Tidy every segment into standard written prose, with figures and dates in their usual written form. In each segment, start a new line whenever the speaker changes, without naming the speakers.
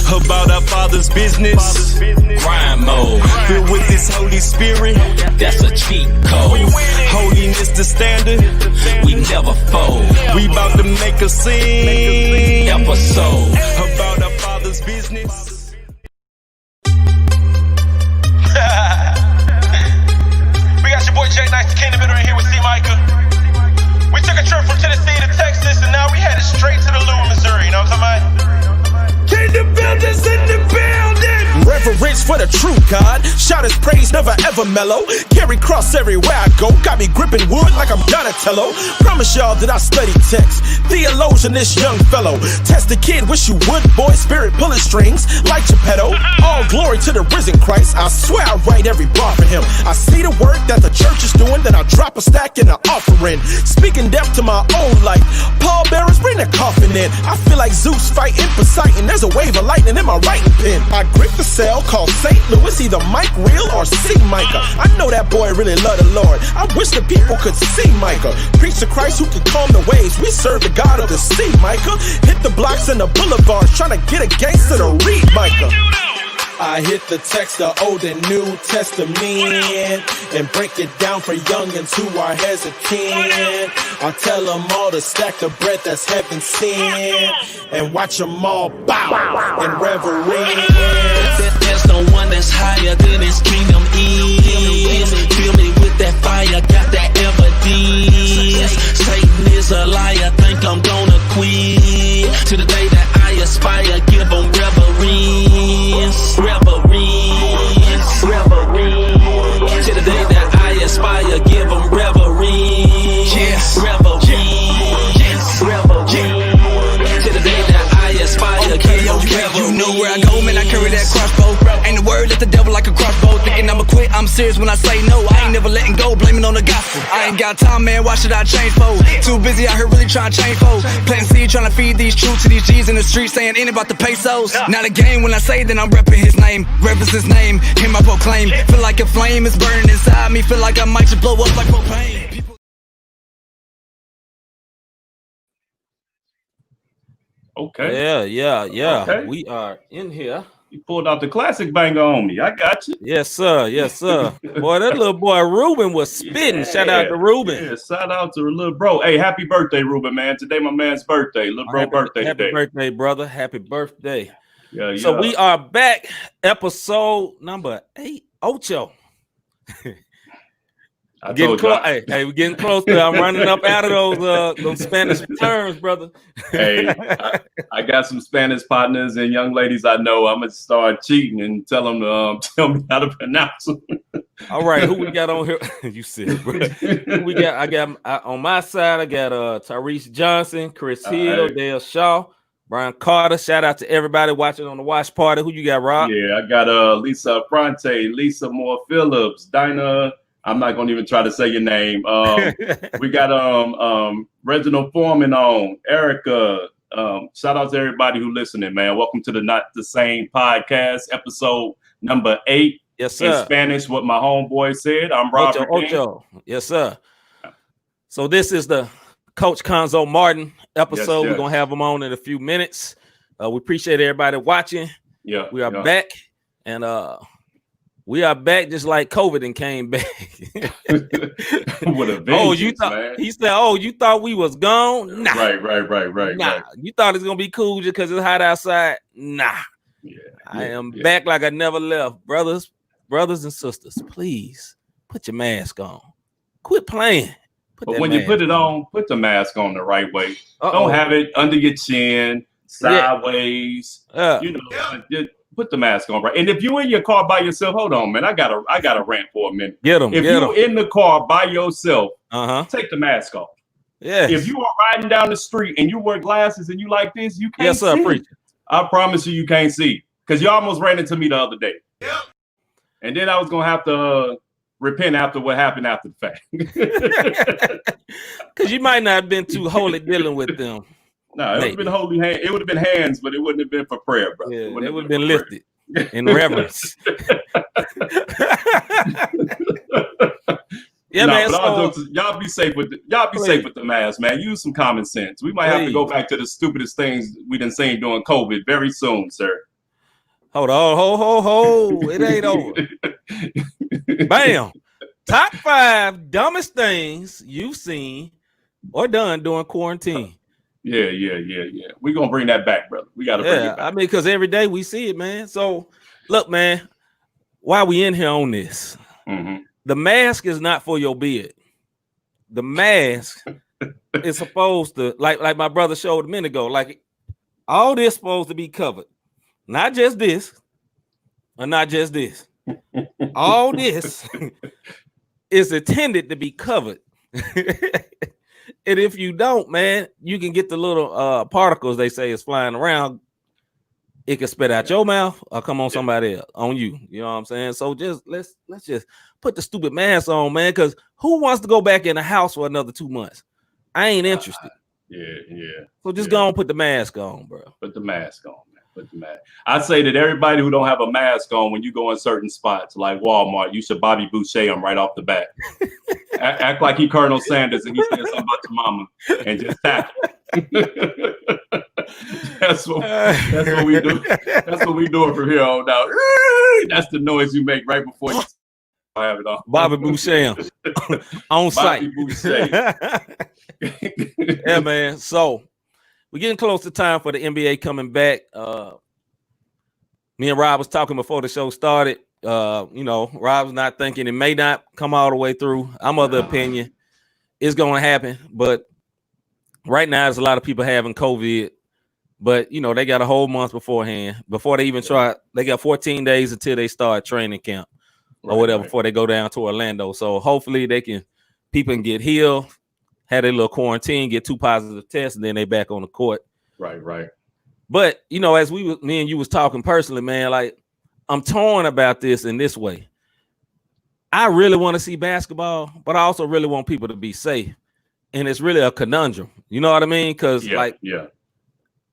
about our Father's business.
Crime mode,
Filled with this Holy Spirit.
that's a cheat code.
Holiness the standard.
We never fold.
We about to make a scene.
Episode.
About our Father's business.
We got your boy Jay Nice, the King of Middle, in here with C. Micah. We took a trip from Tennessee to Texas, and now we headed straight to the Lure, Missouri. You know what I'm talking about?
Kingdom builders in the building.
Reverence for the true God. Shout his praise, never ever mellow. Carry cross everywhere I go. Got me gripping wood like I'm Donatello. Promise y'all that I study text. Theologian, this young fellow. Test the kid, wish you would, boy. Spirit pulling strings like Geppetto. All glory to the risen Christ. I swear I write every bar for him. I see the work that the church is doing, then I drop a stack in the offering. Speaking depth to my own life. Pallbearers, bring the coffin in. I feel like Zeus fighting Poseidon. There's a wave of lightning in my writing pen. I grip the cell called St. Louis, either Mike Real or C. Micah. I know that boy really love the Lord. I wish the people could see Micah. Preach to Christ who can calm the waves. We serve the God of the sea, Micah. Hit the blocks and the boulevards, trying to get a gangster to read Micah. I hit the text, the Old and New Testament, and break it down for youngins who are hesitant. I tell them all to stack the bread that's heaven sent, and watch them all bow in reverence.
There's no one that's higher than his kingdom is. Fill me with that fire, got that evidence. Satan is a liar, think I'm gonna quit. To the day that I aspire, give them reverence. Reverence. To the day that I aspire, give them reverence.
Yes.
Reverence. To the day that I aspire, give them reverence.
You know where I go, man, I carry that crossbow. Ain't the word, let the devil like a crossbow. Thinking I'ma quit, I'm serious when I say no. I ain't never letting go, blaming on the gospel. I ain't got time, man, why should I change for? Too busy out here really trying to change for. Planting seed, trying to feed these truths to these G's in the streets, saying ain't about the pesos. Not a game when I say that I'm repping his name. Reverence his name, him I proclaim. Feel like a flame is burning inside me, feel like I might just blow up like propane.
Okay.
Yeah.
Okay.
We are in here.
You pulled out the classic banger on me. I got you.
Yes, sir. Boy, that little boy Ruben was spitting. Shout out to Ruben.
Yeah, shout out to little bro. Hey, happy birthday, Ruben, man. Today my man's birthday. Little bro birthday
Happy
today.
birthday, brother. Happy birthday.
Yeah.
So we are back. Episode number 8. Ocho. Getting close. Hey, we're getting close. I'm running up out of those Spanish terms, brother.
Hey, I got some Spanish partners and young ladies I know. I'm gonna start cheating and tell them to tell me how to pronounce them.
All right, who we got on here? You said, bro. Who we got? I got on my side. I got Tyrese Johnson, Chris Hill, Dale Shaw, Brian Carter. Shout out to everybody watching on the watch party. Who you got, Rob?
Yeah, I got Lisa Fronte, Lisa Moore Phillips, Dinah. I'm not gonna even try to say your name. We got Reginald Foreman on, Erica. Shout out to everybody who listening, man. Welcome to the Not the Same podcast, episode number 8.
Yes, sir.
In Spanish, what my homeboy said. I'm Robert
Ocho. Yes, sir. So this is the Coach Cuonzo Martin episode.
Yes.
We're gonna have him on in a few minutes. We appreciate everybody watching.
Yeah,
we are back, and we are back just like COVID and came back.
With a vengeance, man.
He said, "Oh, you thought we was gone? Nah,
right.
Nah, you thought it's gonna be cool just because it's hot outside? Nah, I am back like I never left, brothers and sisters. Please put your mask on. Quit playing.
But when you put it on, put the mask on the right way. Don't have it under your chin, sideways. You know, just put the mask on, right? And if you're in your car by yourself, hold on, man. I got a rant for a minute. If you're in the car by yourself, take the mask off.
Yeah.
If you are riding down the street and you wear glasses and you like this, you can't see.
Preacher.
I promise you can't see. Because you almost ran into me the other day. Yep. And then I was gonna have to repent after what happened after the fact.
Because you might not have been too holy dealing with them.
No, it would have been holy hand. It would have been hands, but it wouldn't have been for prayer, bro.
Yeah, it would have been lifted in reverence. Yeah, man. So,
y'all be safe with the mask, man. Use some common sense. We might have to go back to the stupidest things we done seen during COVID very soon, sir.
Hold on, ho. It ain't over. Bam. Top 5 dumbest things you've seen or done during quarantine.
Yeah. We're gonna bring that back, brother. We gotta bring it back.
I mean, because every day we see it, man. So look, man, while we in here on this, the mask is not for your beard. The mask is supposed to, like my brother showed a minute ago, like all this supposed to be covered. Not just this, or not just this. All this is intended to be covered. And if you don't, man, you can get the little particles they say is flying around. It can spit out your mouth or come on somebody else, on you. You know what I'm saying? So just let's just put the stupid mask on, man, because who wants to go back in the house for another 2 months? I ain't interested.
Yeah.
So just go and put the mask on, bro.
Put the mask on, man. Put the mask. I say that everybody who don't have a mask on, when you go in certain spots like Walmart, you should Bobby Boucher them right off the bat. Act like he Colonel Sanders and he said something about your mama and just tap. That's what we do. That's what we doing from here on out. That's the noise you make right before you have it on.
Bobby Boucher on site. Yeah, man. So we're getting close to time for the NBA coming back. Me and Rob was talking before the show started. Rob's not thinking it may not come all the way through. I'm of the opinion it's going to happen, but right now there's a lot of people having COVID. But they got a whole month beforehand before they even try. They got 14 days until they start training camp or whatever before they go down to Orlando. So hopefully people can get healed, had a little quarantine, get 2 positive tests, and then they back on the court.
Right.
But as me and you was talking personally, man, like I'm torn about this in this way. I really want to see basketball, but I also really want people to be safe, and it's really a conundrum. You know what I mean? Because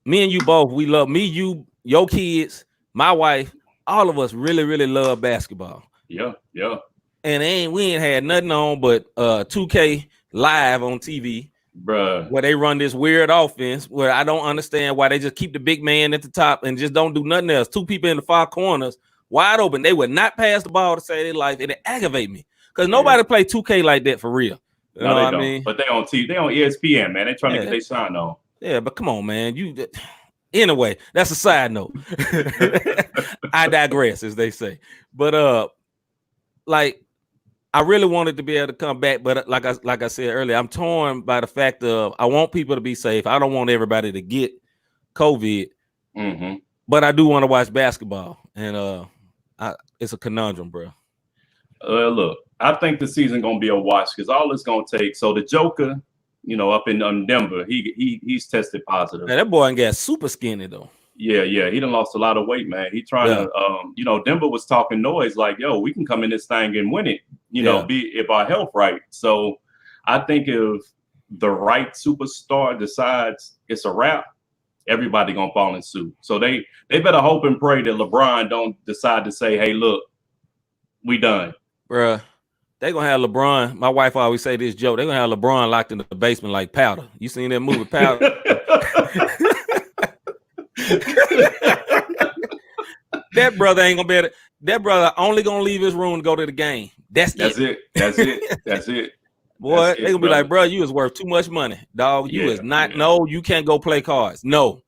me and you both, we love me, you, your kids, my wife, all of us really, really love basketball.
Yeah.
And we ain't had nothing on but 2K live on TV.
Bruh.
Where they run this weird offense where I don't understand why they just keep the big man at the top and just don't do nothing else. 2 people in the 5 corners, wide open. They would not pass the ball to save their life, and it aggravates me because nobody play 2K like that for real. You know what I mean?
But they on TV, they on ESPN, man. They trying to get their shine on.
Yeah, but come on, man. Anyway, that's a side note. I digress, as they say. But I really wanted to be able to come back, but like I said earlier, I'm torn by the fact of I want people to be safe. I don't want everybody to get COVID, but I do want to watch basketball, and it's a conundrum, bro.
Look, I think the season gonna be a watch because all it's gonna take. So the Joker, up in Denver, he's tested positive.
Man, that boy ain't got super skinny though.
Yeah, he done lost a lot of weight, man. He trying to, Denver was talking noise like, yo, we can come in this thing and win it, if our health right. So I think if the right superstar decides it's a wrap, everybody gonna fall in suit. So they better hope and pray that LeBron don't decide to say, hey, look, we done.
Bruh, they gonna have LeBron. My wife always say this joke. They gonna have LeBron locked in the basement like Powder. You seen that movie Powder? That brother ain't gonna be able to, that brother only gonna leave his room to go to the game. That's it. Boy, they gonna be like, bro, you is worth too much money, dog. You is not. No, you can't go play cards. No,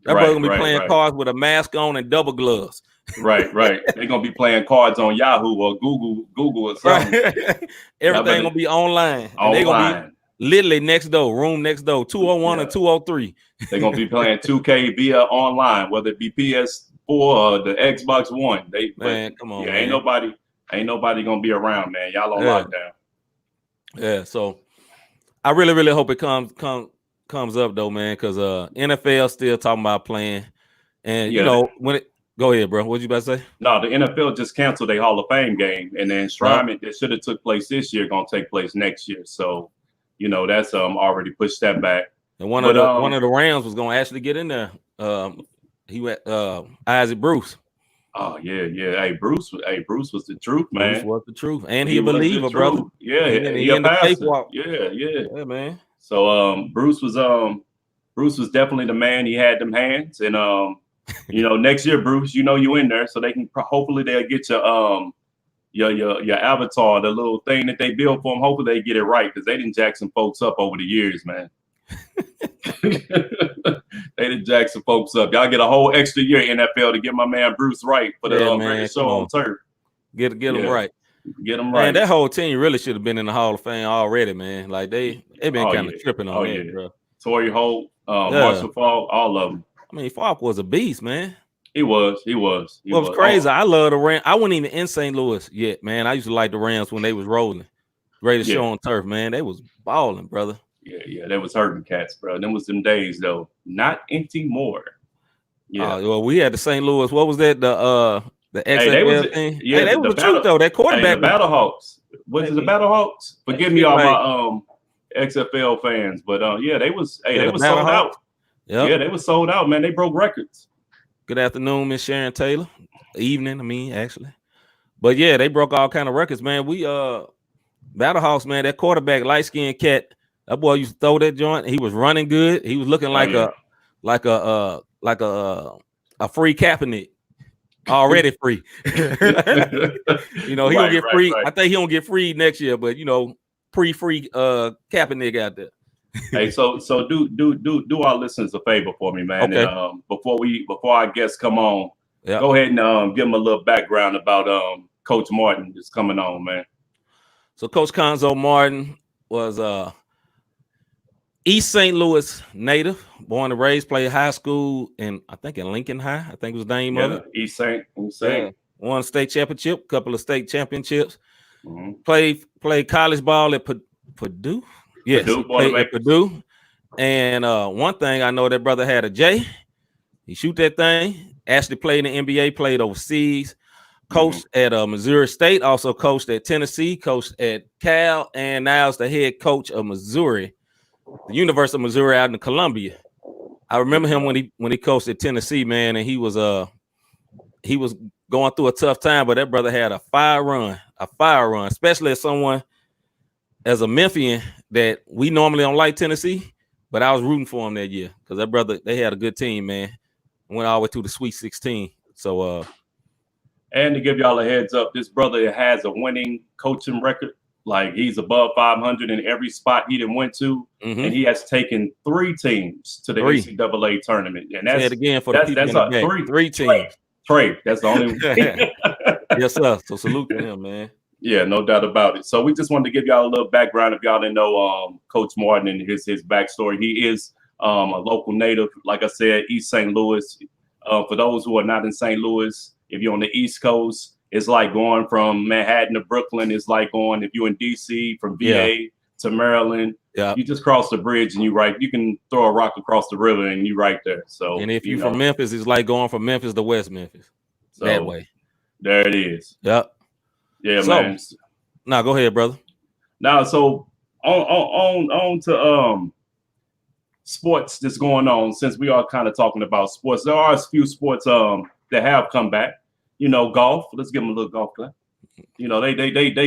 that brother gonna be playing cards with a mask on and double gloves.
Right. They're gonna be playing cards on Yahoo or Google or something.
Everything gonna be online. And they gonna be literally next door, room next door, 201 and 203.
They're gonna be playing 2K via online, whether it be PS4 or the Xbox One.
Come on,
man. Ain't nobody gonna be around, man. Y'all on lockdown.
Yeah, so I really, really hope it comes up though, man, because NFL still talking about playing, and when it. Go ahead, bro. What you about to say?
No, the NFL just canceled their Hall of Fame game, and then enshrinement that should have took place this year gonna take place next year. So, that's already pushed that back.
And one of the Rams was gonna actually get in there. He went Isaac Bruce.
Oh yeah. Hey, Bruce was the truth, man.
Bruce was the truth, and he a believer, brother.
Yeah,
he in the faith walk.
Yeah,
man.
So Bruce was definitely the man. He had them hands, and You know, next year, Bruce, you know you in there, so they can hopefully they'll get your avatar, the little thing that they built for them. Hopefully they get it right because they didn't jack some folks up over the years, man. They didn't jack some folks up. Y'all get a whole extra year NFL to get my man Bruce right for the greatest show on turf.
Get him right.
Get them right.
Man, that whole team really should have been in the Hall of Fame already, man. Like they been kind of tripping on that, bro.
Torrey Holt, Marshall Faulk, all of them.
I mean, Faulk was a beast, man.
He was.
What was crazy? I love the Rams. I wasn't even in St. Louis yet, man. I used to like the Rams when they was rolling. Greatest show on turf, man. They was balling, brother.
Yeah, they was hurting cats, bro. Them was them days though. Not anymore. Yeah.
Well, we had the St. Louis. What was that? The XFL thing.
Yeah,
hey, they was the truth though. That quarterback.
The Battlehawks. Was it the Battlehawks? Forgive me, all my XFL fans, but yeah, they was. Hey, they was sold out. Yep. Yeah, they was sold out, man. They broke records.
Good afternoon, Miss Sharon Taylor. Evening, I mean, actually. But yeah, they broke all kind of records, man. We Battlehawks, man. That quarterback, light skinned cat. That boy used to throw that joint. He was running good. He was looking like a free Kaepernick. Already free. You know, he don't get free. Right. I think he don't get free next year, but you know, pre-free Kaepernick out there.
Hey, so do our listeners a favor for me, man.
Okay.
And, before our guests come on, go ahead and give them a little background about Coach Martin that's coming on, man.
So Coach Cuonzo Martin was East St. Louis native, born and raised, played high school in Lincoln High. I think was the name of it.
East St.
Yeah. Won state championship, couple of state championships. Mm-hmm. Played college ball at Purdue. Yes, played at Purdue. And one thing I know, that brother had a J. He shoot that thing. Actually played in the NBA, played overseas. Coached at Missouri State, also coached at Tennessee, coached at Cal, and now is the head coach of Missouri, the University of Missouri out in Columbia. I remember him when he coached at Tennessee, man, and he was going through a tough time, but that brother had a fire run, especially as someone as a Memphian that we normally don't like Tennessee, but I was rooting for him that year because that brother, they had a good team, man. Went all the way to the Sweet 16. So
and to give y'all a heads up, this brother has a winning coaching record. Like he's above 500 in every spot he done went to, and he has taken 3 teams to the NCAA tournament. And that's
again for the people in the back. 3 teams.
Trey, that's the only one.
Yes, sir. So salute to him, man.
Yeah, no doubt about it. So we just wanted to give y'all a little background if y'all didn't know Coach Martin and his backstory. He is a local native, like I said, East St. Louis. For those who are not in St. Louis, if you're on the East Coast, it's like going from Manhattan to Brooklyn. It's like going, if you're in DC, from VA to Maryland. Yeah. You just cross the bridge and you can throw a rock across the river and you right there. So,
and if you're from Memphis, it's like going from Memphis to West Memphis. So, that way.
There it is.
Yep.
Yeah, man.
Now go ahead, brother.
Now, so on to sports that's going on. Since we are kind of talking about sports, there are a few sports that have come back. You know, golf. Let's give them a little golf clap. You know, they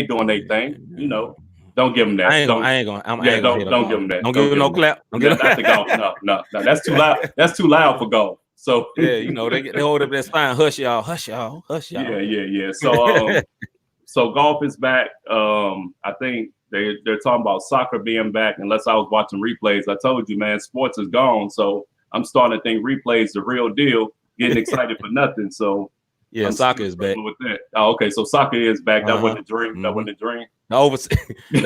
doing their thing. You know, don't give them that.
I ain't gonna.
Don't give them that.
Don't give them no clap.
Not the golf. No. That's too loud. That's too loud for golf. So
yeah, you know, they hold up that sign. Hush y'all. Hush y'all. Hush y'all.
Yeah. So so golf is back. I think they're talking about soccer being back. Unless I was watching replays, I told you, man, sports is gone. So I'm starting to think replays the real deal. Getting excited for nothing. So.
Yeah, soccer is back.
With that. Oh, okay. So soccer is back. That wasn't a dream. That wasn't a dream.
The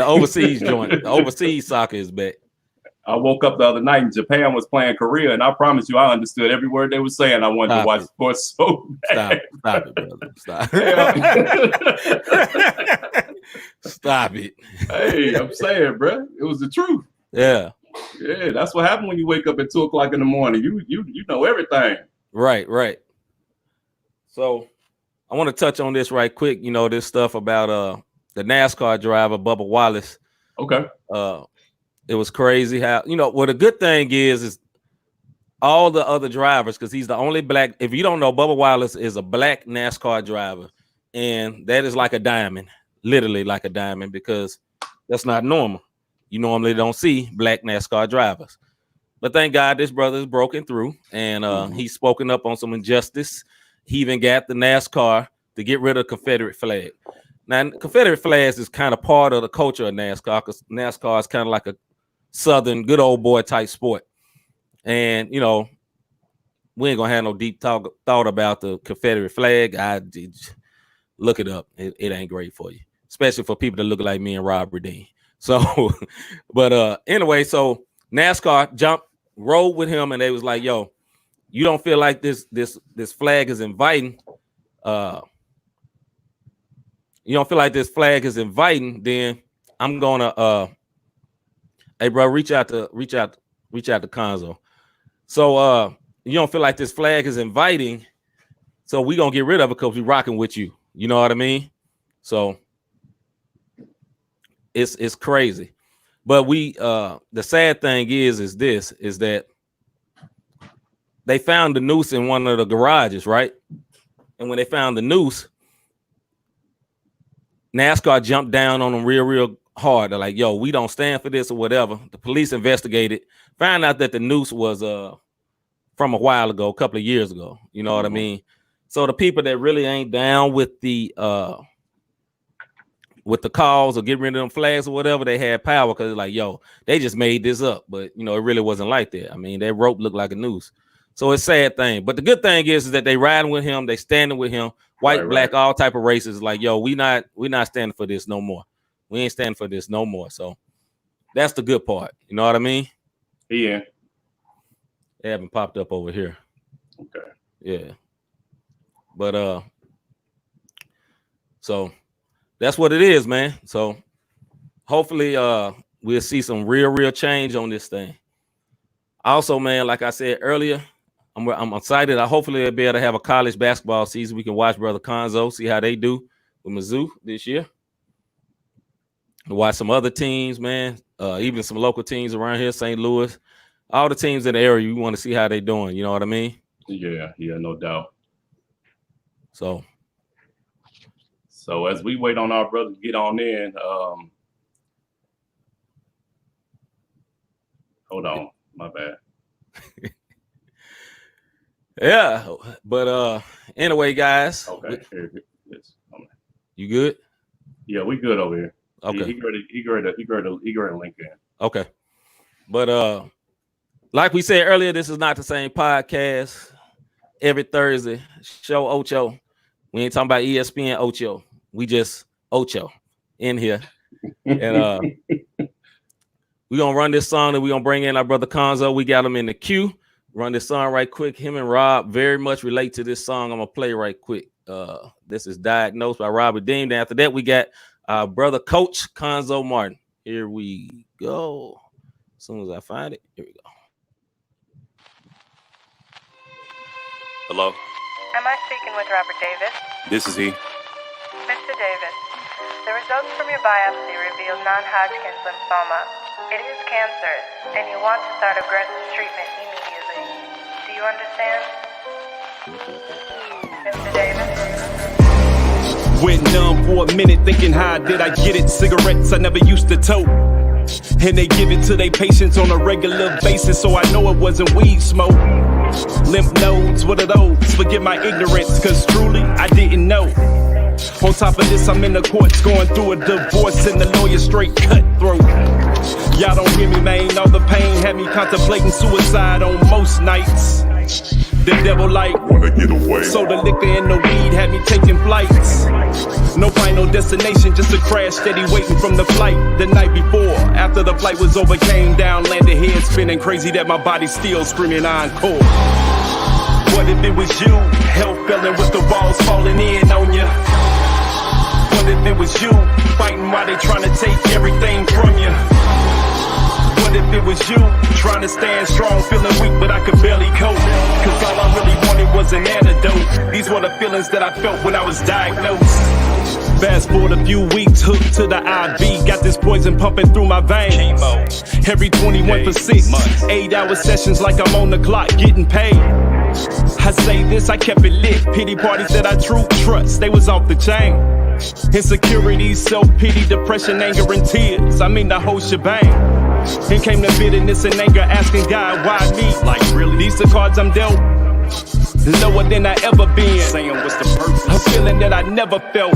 overseas joint. The overseas soccer is back.
I woke up the other night and Japan was playing Korea, and I promise you, I understood every word they were saying. I wanted to watch sports so bad.
Stop it, brother. Stop. Stop it.
Hey, I'm saying, bro, it was the truth.
Yeah.
Yeah, that's what happened when you wake up at 2:00 in the morning. You know everything.
Right. So I want to touch on this right quick. You know, this stuff about the NASCAR driver, Bubba Wallace.
Okay.
It was crazy how, you know, the good thing is all the other drivers, because he's the only black. If you don't know, Bubba Wallace is a black NASCAR driver. And that is like a diamond, literally like a diamond, because that's not normal. You normally don't see black NASCAR drivers. But thank God this brother is broken through, and he's spoken up on some injustice. He even got the NASCAR to get rid of the Confederate flag. Now, Confederate flags is kind of part of the culture of NASCAR, because NASCAR is kind of like a Southern good old boy type sport. And, you know, we ain't going to have no deep thought about the Confederate flag. Look it up. It ain't great for you, especially for people that look like me and Rob Redeem. So, but anyway, so NASCAR rode with him, and they was like, yo, you don't feel like this flag is inviting, you don't feel like this flag is inviting, then I'm gonna hey bro, reach out to Cuonzo. So you don't feel like this flag is inviting, so we gonna get rid of it because we rocking with you. You know what I mean? So it's crazy. But the sad thing is that they found the noose in one of the garages, right? And when they found the noose, NASCAR jumped down on them real hard. They're like, yo, we don't stand for this or whatever. The police investigated, found out that the noose was from a while ago, a couple of years ago. You know what I mean? So the people that really ain't down with the cause or getting rid of them flags or whatever, they had power because like, yo, they just made this up. But, you know, it really wasn't like that. I mean, that rope looked like a noose. So it's a sad thing. But the good thing is that they riding with him. They standing with him. White, black, all type of races. Like, yo, we not standing for this no more. We ain't standing for this no more. So that's the good part. You know what I mean?
Yeah.
They haven't popped up over here.
Okay.
Yeah. But so that's what it is, man. So hopefully we'll see some real change on this thing. Also, man, like I said earlier, I'm excited. Hopefully they'll be able to have a college basketball season. We can watch Brother Cuonzo, see how they do with Mizzou this year. Watch some other teams, man. Even some local teams around here, St. Louis. All the teams in the area, you want to see how they doing. You know what I mean?
Yeah, no doubt.
So
as we wait on our brother to get on in, hold on, my bad.
Yeah, but anyway, guys.
Okay. Yes.
You good?
Yeah, we good over here.
Okay.
He ready to link in.
Okay. But like we said earlier, this is not the same podcast. Every Thursday, show Ocho. We ain't talking about ESPN Ocho. We just Ocho in here. And we're gonna run this song and we're gonna bring in our brother Cuonzo. We got him in the queue. Run this song right quick. Him and Rob very much relate to this song. I'm gonna play right quick. This is Diagnosed by Robert Dean. After that, we got our brother Coach Cuonzo Martin. Here we go. As soon as I find it, here we go.
Hello?
Am I speaking with Robert Davis?
This is he.
Mr. Davis, the results from your biopsy revealed non-Hodgkin's lymphoma. It is cancerous, and you want to start aggressive treatment immediately. Do you understand? Mr. Davis?
Went numb for a minute thinking how did I get it? Cigarettes I never used to tote. And they give it to their patients on a regular basis, so I know it wasn't weed smoke. Lymph nodes, what are those? Forgive my ignorance, cause truly I didn't know. On top of this, I'm in the courts going through a divorce and the lawyer straight cutthroat. Y'all don't hear me, man, all the pain had me contemplating suicide on most nights. The devil like wanna get away, so the liquor and the weed had me taking flights. No final destination, just a crash steady waiting from the flight the night before. After the flight was over, came down, landed head spinning crazy that my body still screaming encore. What if it was you, health failing with the walls falling in on ya? What if it was you, fighting while they trying to take everything from you? What if it was you, trying to stand strong, feeling weak but I could barely cope? Cause all I really wanted was an antidote. These were the feelings that I felt when I was diagnosed. Fast forward a few weeks, hooked to the IV. Got this poison pumping through my veins. Every 21 for 6, 8-hour sessions like I'm on the clock getting paid. I say this, I kept it lit. Pity parties that I true trust, they was off the chain. Insecurities, self-pity, depression, anger, and tears. I mean the whole shebang. Here came the bitterness and anger, asking God, why me? Like, really? These the cards I'm dealt. Lower than I ever been. Saying what's the purpose? A feeling that I never felt.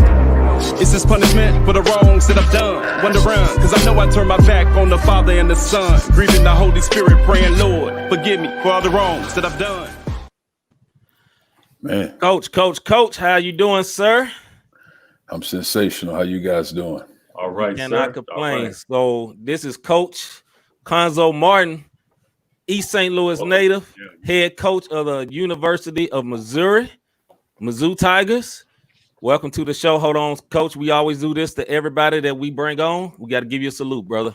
Is this punishment for the wrongs that I've done? Wonder run, cause I know I turned my back on the Father and the Son. Grieving the Holy Spirit, praying, Lord, forgive me for all the wrongs that I've done.
Man.
Coach, how you doing, sir?
I'm sensational. How you guys doing?
All right,
Cannot complain. Right. So this is Coach Cuonzo Martin, East St. Louis native, head coach of the University of Missouri, Mizzou Tigers. Welcome to the show. Hold on, Coach. We always do this to everybody that we bring on. We got to give you a salute, brother.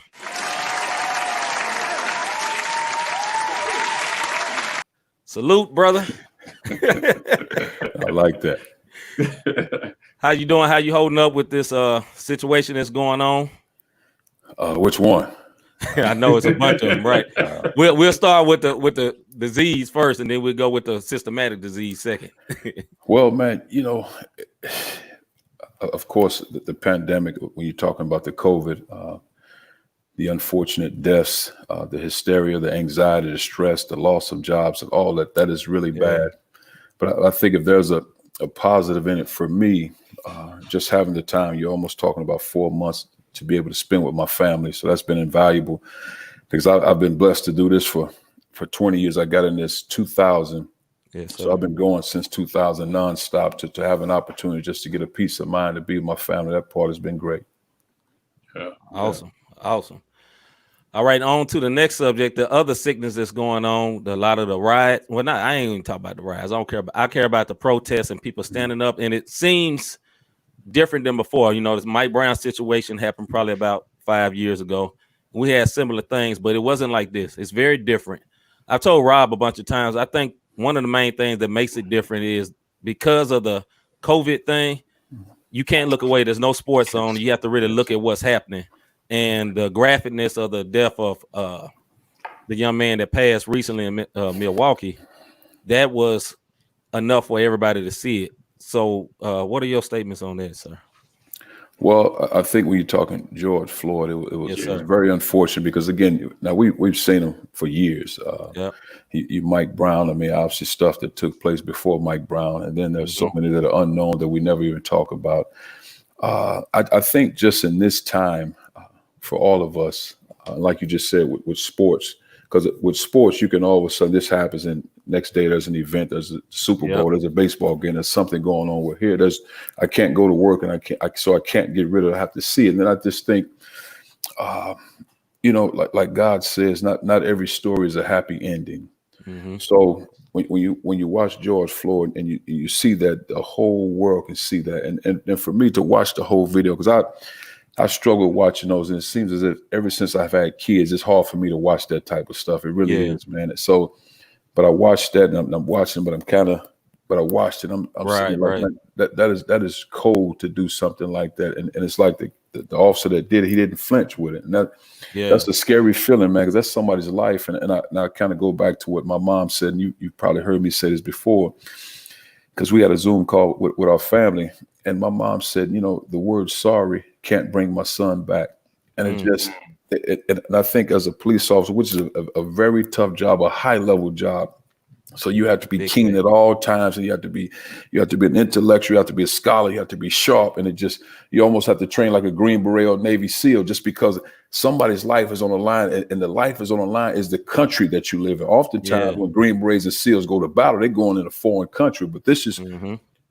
Salute, brother.
I like that.
How you doing? How you holding up with this situation that's going on?
Which one?
I know it's a bunch of them, right? We'll start with the disease first, and then we'll go with the systematic disease second.
Well, man, you know, of course, the pandemic, when you're talking about the COVID, the unfortunate deaths, the hysteria, the anxiety, the stress, the loss of jobs, and all that is really bad. But I think if there's a positive in it for me, just having the time, you're almost talking about 4 months to be able to spend with my family. So that's been invaluable because I've been blessed to do this for 20 years. I got in this 2000. Yes, so I've been going since 2000 nonstop to have an opportunity just to get a peace of mind to be with my family. That part has been great.
Yeah. Awesome. All right, on to the next subject. The other sickness that's going on, a lot of the riots. Well, I ain't even talking about the riots. I care about the protests and people standing up. And it seems different than before. You know, this Mike Brown situation happened probably about 5 years ago. We had similar things, but it wasn't like this. It's very different. I've told Rob a bunch of times, I think one of the main things that makes it different is because of the COVID thing, you can't look away. There's no sports on. You have to really look at what's happening. And the graphicness of the death of the young man that passed recently in Milwaukee, that was enough for everybody to see it. So what are your statements on that, sir?
Well, I think when you're talking George Floyd, it was very unfortunate because, again, now we've seen him for years. Mike Brown, I mean, obviously stuff that took place before Mike Brown. And then there's so many that are unknown that we never even talk about. I think just in this time, for all of us, like you just said, with sports, because with sports, you can all of a sudden this happens and next day there's an event, there's a Super Bowl, there's a baseball game, there's something going on with here. I can't go to work and I can't get rid of it. I have to see it. And then I just think, you know, like God says, not every story is a happy ending. Mm-hmm. So when you watch George Floyd and you see that, the whole world can see that. And for me to watch the whole video, because I struggle watching those, and it seems as if ever since I've had kids, it's hard for me to watch that type of stuff. It really is, man. So, but I watched that, and I'm watching, but I watched it. I'm saying, like, that is cold to do something like that, and it's like the officer that did it, he didn't flinch with it, and that's a scary feeling, man, because that's somebody's life. And I kind of go back to what my mom said, and you probably heard me say this before, because we had a Zoom call with our family, and my mom said, you know, the word sorry can't bring my son back. And and I think as a police officer, which is a very tough job, a high level job. So you have to be keen at all times, and you have to be an intellectual, you have to be a scholar, you have to be sharp. And you almost have to train like a Green Beret or Navy SEAL, just because somebody's life is on the line, and the life is on the line is the country that you live in. Oftentimes when Green Berets and SEALs go to battle, they're going in a foreign country, but this is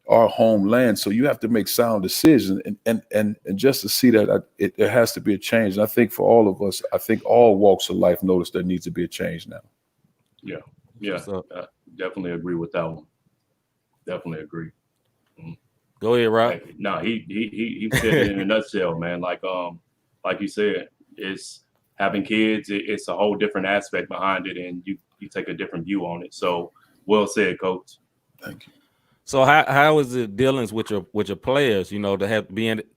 our homeland. So you have to make sound decisions, and just to see that it has to be a change. And I think for all of us, I think all walks of life notice there needs to be a change now.
Yeah, definitely agree with that one. Definitely agree.
Go ahead, Rob.
No, he said it in a nutshell, man. Like you said, it's having kids. It's a whole different aspect behind it, and you take a different view on it. So well said, Coach.
Thank you.
So how is it dealings with your players? You know, to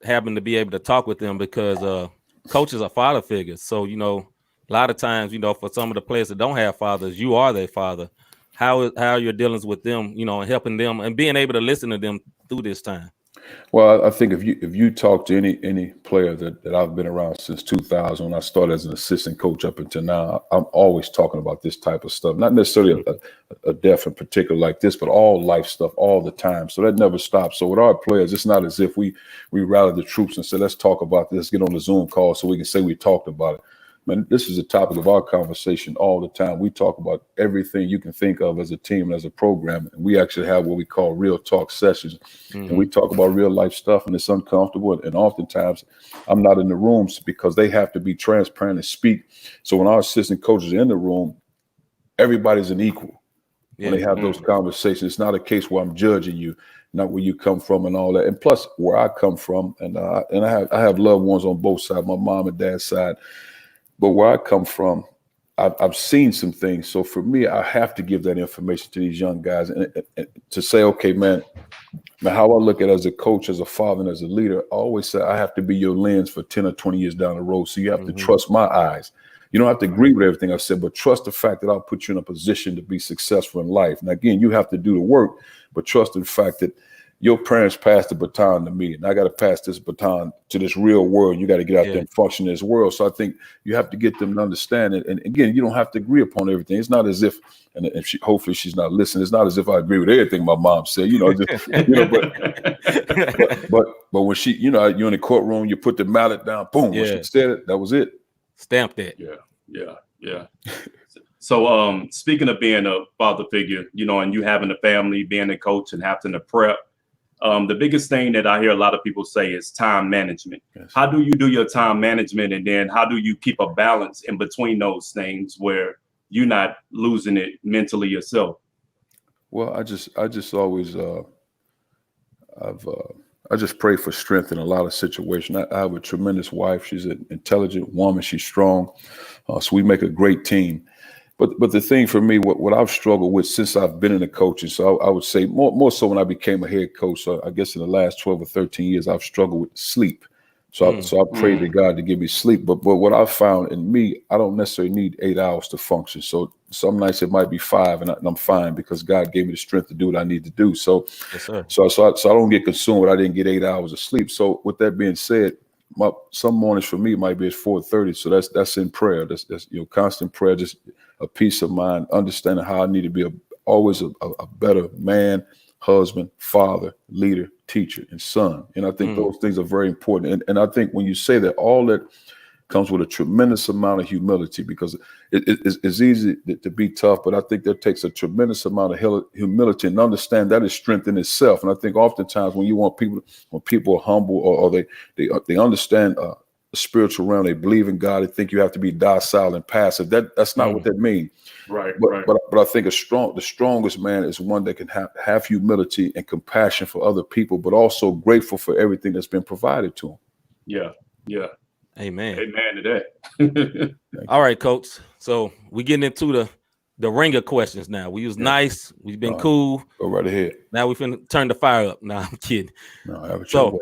having to be able to talk with them, because coaches are father figures. So, you know, a lot of times, you know, for some of the players that don't have fathers, you are their father. How are your dealings with them, you know, and helping them and being able to listen to them through this time?
Well, I think if you talk to any player that I've been around since 2000, when I started as an assistant coach up until now, I'm always talking about this type of stuff. Not necessarily a death in particular like this, but all life stuff all the time. So that never stops. So with our players, it's not as if we rally the troops and say, let's talk about this, get on the Zoom call so we can say we talked about it. Man, this is a topic of our conversation all the time. We talk about everything you can think of as a team and as a program. And we actually have what we call real talk sessions. And we talk about real life stuff, and it's uncomfortable. And oftentimes I'm not in the rooms because they have to be transparent and speak. So when our assistant coaches are in the room, everybody's an equal. When they have those conversations, it's not a case where I'm judging you, not where you come from and all that. And plus where I come from, and I have loved ones on both sides, my mom and dad's side. But where I come from, I've seen some things. So for me, I have to give that information to these young guys and to say, okay, man, how I look at it as a coach, as a father, and as a leader, I always say I have to be your lens for 10 or 20 years down the road. So you have to trust my eyes. You don't have to agree with everything I said, but trust the fact that I'll put you in a position to be successful in life. And again, you have to do the work, but trust the fact that your parents passed the baton to me, and I got to pass this baton to this real world. You got to get out there and function in this world. So I think you have to get them to understand it. And again, you don't have to agree upon everything. It's not as if, and if hopefully she's not listening, it's not as if I agree with everything my mom said, but when she, you're in the courtroom, you put the mallet down, boom, when she said it, that was it.
Stamped it.
Yeah. So speaking of being a father figure, and you having a family, being a coach and having to prep, the biggest thing that I hear a lot of people say is time management. Yes. How do you do your time management? And then how do you keep a balance in between those things where you're not losing it mentally yourself?
Well, I just always, I just pray for strength in a lot of situations. I have a tremendous wife. She's an intelligent woman. She's strong. So we make a great team. But the thing for me, what I've struggled with since I've been in the coaching, so I would say more so when I became a head coach. So I guess in the last 12 or 13 years, I've struggled with sleep. So I prayed to God to give me sleep. But what I found in me, I don't necessarily need 8 hours to function. So some nights it might be 5, and I'm fine because God gave me the strength to do what I need to do. So, so I don't get consumed when I didn't get 8 hours of sleep. So with that being said, some mornings for me might be at 4:30. So that's in prayer. That's constant prayer, just a peace of mind, understanding how I need to be always a better man, husband, father, leader, teacher, and son. And I think those things are very important. And I think when you say that, all that comes with a tremendous amount of humility, because it's easy to be tough, but I think that takes a tremendous amount of humility and understand that is strength in itself. And I think oftentimes when people are humble or they understand the spiritual realm, they believe in God, they think you have to be docile and passive. That's not what that means.
Right.
But I think the strongest man is one that can have humility and compassion for other people, but also grateful for everything that's been provided to him.
Yeah.
Amen
to that.
All right, Coach. So we getting into the ringer questions now. We was nice. We've been cool.
Go right ahead.
Now we finna turn the fire up. No, I'm kidding.
No, have it your way.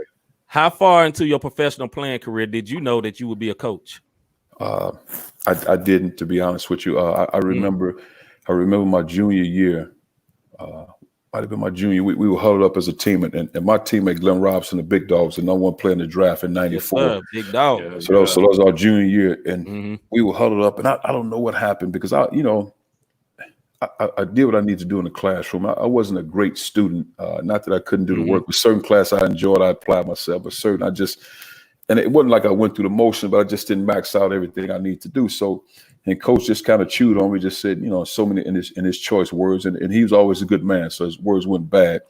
How far into your professional playing career did you know that you would be a coach?
I didn't, to be honest with you. I remember my junior year. Might have been my junior. We were huddled up as a team, and my teammate Glenn Robinson, the Big Dogs, the #1 player in the draft in '94.
Yes, Big Dog.
So that was our junior year, and we were huddled up, and I don't know what happened because I did what I need to do in the classroom. I wasn't a great student. Not that I couldn't do the work, but certain class I enjoyed, I applied myself. But certain, and it wasn't like I went through the motion, but I just didn't max out everything I need to do. So, and coach just kind of chewed on me, just said, so many in his choice words, and he was always a good man, so his words weren't bad.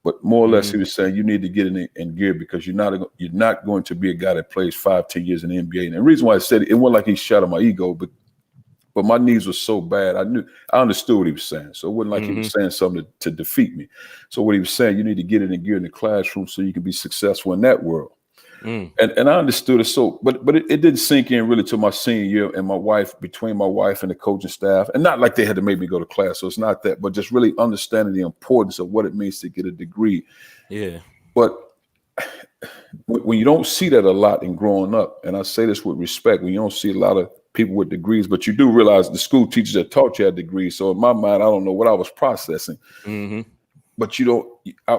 But more or less, he was saying you need to get in gear because you're not going to be a guy that plays 5-10 years in the NBA. And the reason why I said it wasn't like he shot at my ego, but my knees were so bad. I understood what he was saying. So it wasn't like he was saying something to defeat me. So what he was saying, you need to get in gear in the classroom so you can be successful in that world. And I understood it. So, but it didn't sink in really till my senior year, and between my wife and the coaching staff, and not like they had to make me go to class. So it's not that, but just really understanding the importance of what it means to get a degree.
Yeah.
But when you don't see that a lot in growing up, and I say this with respect, when you don't see a lot of people with degrees, but you do realize the school teachers that taught you had degrees. So in my mind, I don't know what I was processing. but you don't,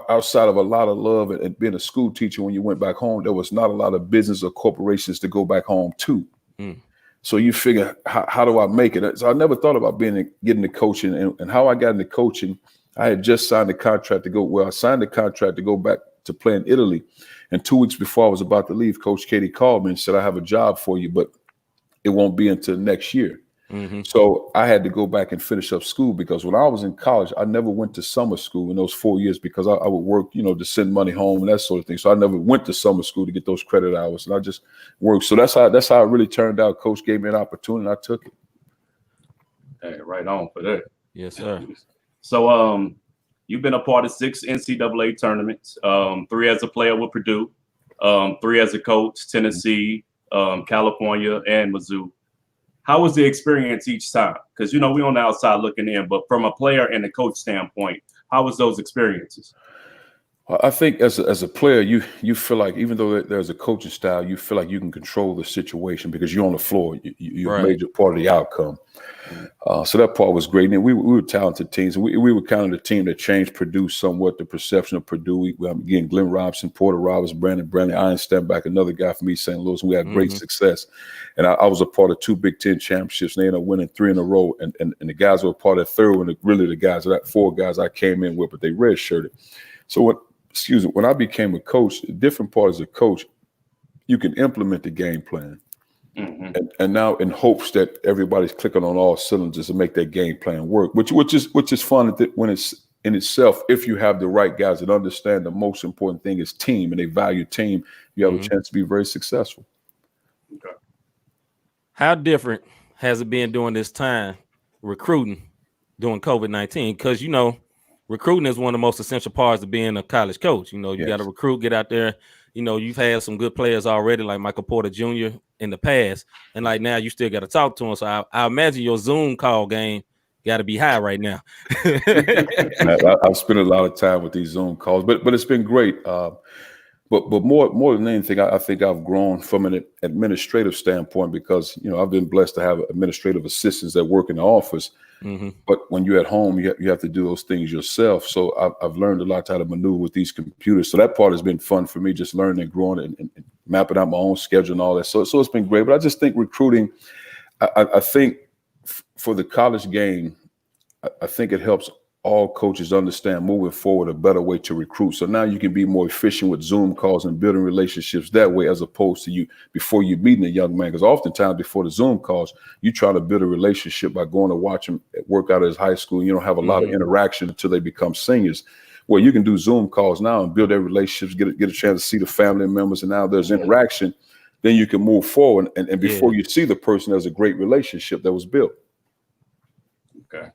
outside of a lot of love and being a school teacher, when you went back home, there was not a lot of business or corporations to go back home to. So you figure, how do I make it? So I never thought about getting into coaching, and how I got into coaching. I had just signed a contract to go. Well, I signed a contract to go back to play in Italy, and 2 weeks before I was about to leave, Coach Katie called me and said, "I have a job for you, but it won't be until next year." So I had to go back and finish up school, because when I was in college, I never went to summer school in those 4 years, because I would work, to send money home and that sort of thing. So I never went to summer school to get those credit hours, and I just worked. So that's how it really turned out. Coach gave me an opportunity, and I took it.
Hey, right on for that.
Yes, sir.
So you've been a part of 6 NCAA tournaments, 3 as a player with Purdue, 3 as a coach, Tennessee, California, and Mizzou. How was the experience each time? Because, we on the outside looking in, but from a player and a coach standpoint, how was those experiences?
I think as a player, you feel like, even though there's a coaching style, you feel like you can control the situation because you're on the floor. You're a major part of the outcome. So that part was great. And we were talented teams. We were kind of the team that changed Purdue somewhat, the perception of Purdue. Again, Glenn Robinson, Porter Roberts, Brandon Iron Stenback, another guy from East St. Louis. And we had great success. And I was a part of 2 Big Ten championships, and they ended up winning 3 in a row. And the guys who were part of that third one, really the guys, that 4 guys I came in with, but they redshirted. So when I became a coach, the different part as a coach, you can implement the game plan. And now in hopes that everybody's clicking on all cylinders to make that game plan work, which is fun when it's in itself. If you have the right guys that understand the most important thing is team, and they value team, you have a chance to be very successful.
Okay.
How different has it been during this time recruiting during COVID-19? Because, recruiting is one of the most essential parts of being a college coach. You got to recruit, get out there. You've had some good players already, like Michael Porter Jr. in the past, and like now you still got to talk to them. So I imagine your Zoom call game got to be high right now.
I've spent a lot of time with these Zoom calls, but it's been great. But more than anything, I think I've grown from an administrative standpoint, because I've been blessed to have administrative assistants that work in the office. But when you're at home, you have to do those things yourself. So I've learned a lot how to maneuver with these computers. So that part has been fun for me, just learning and growing and mapping out my own schedule and all that. So it's been great. But I just think recruiting, I think for the college game, I think it helps all coaches understand moving forward a better way to recruit. So now you can be more efficient with Zoom calls and building relationships that way, as opposed to you before you meeting a young man. Because oftentimes before the Zoom calls, you try to build a relationship by going to watch him work out at his high school. You don't have a lot of interaction until they become seniors. Well, you can do Zoom calls now and build their relationships, get a chance to see the family members, and now there's interaction. Then you can move forward, and before you see the person, there's a great relationship that was built.
Okay.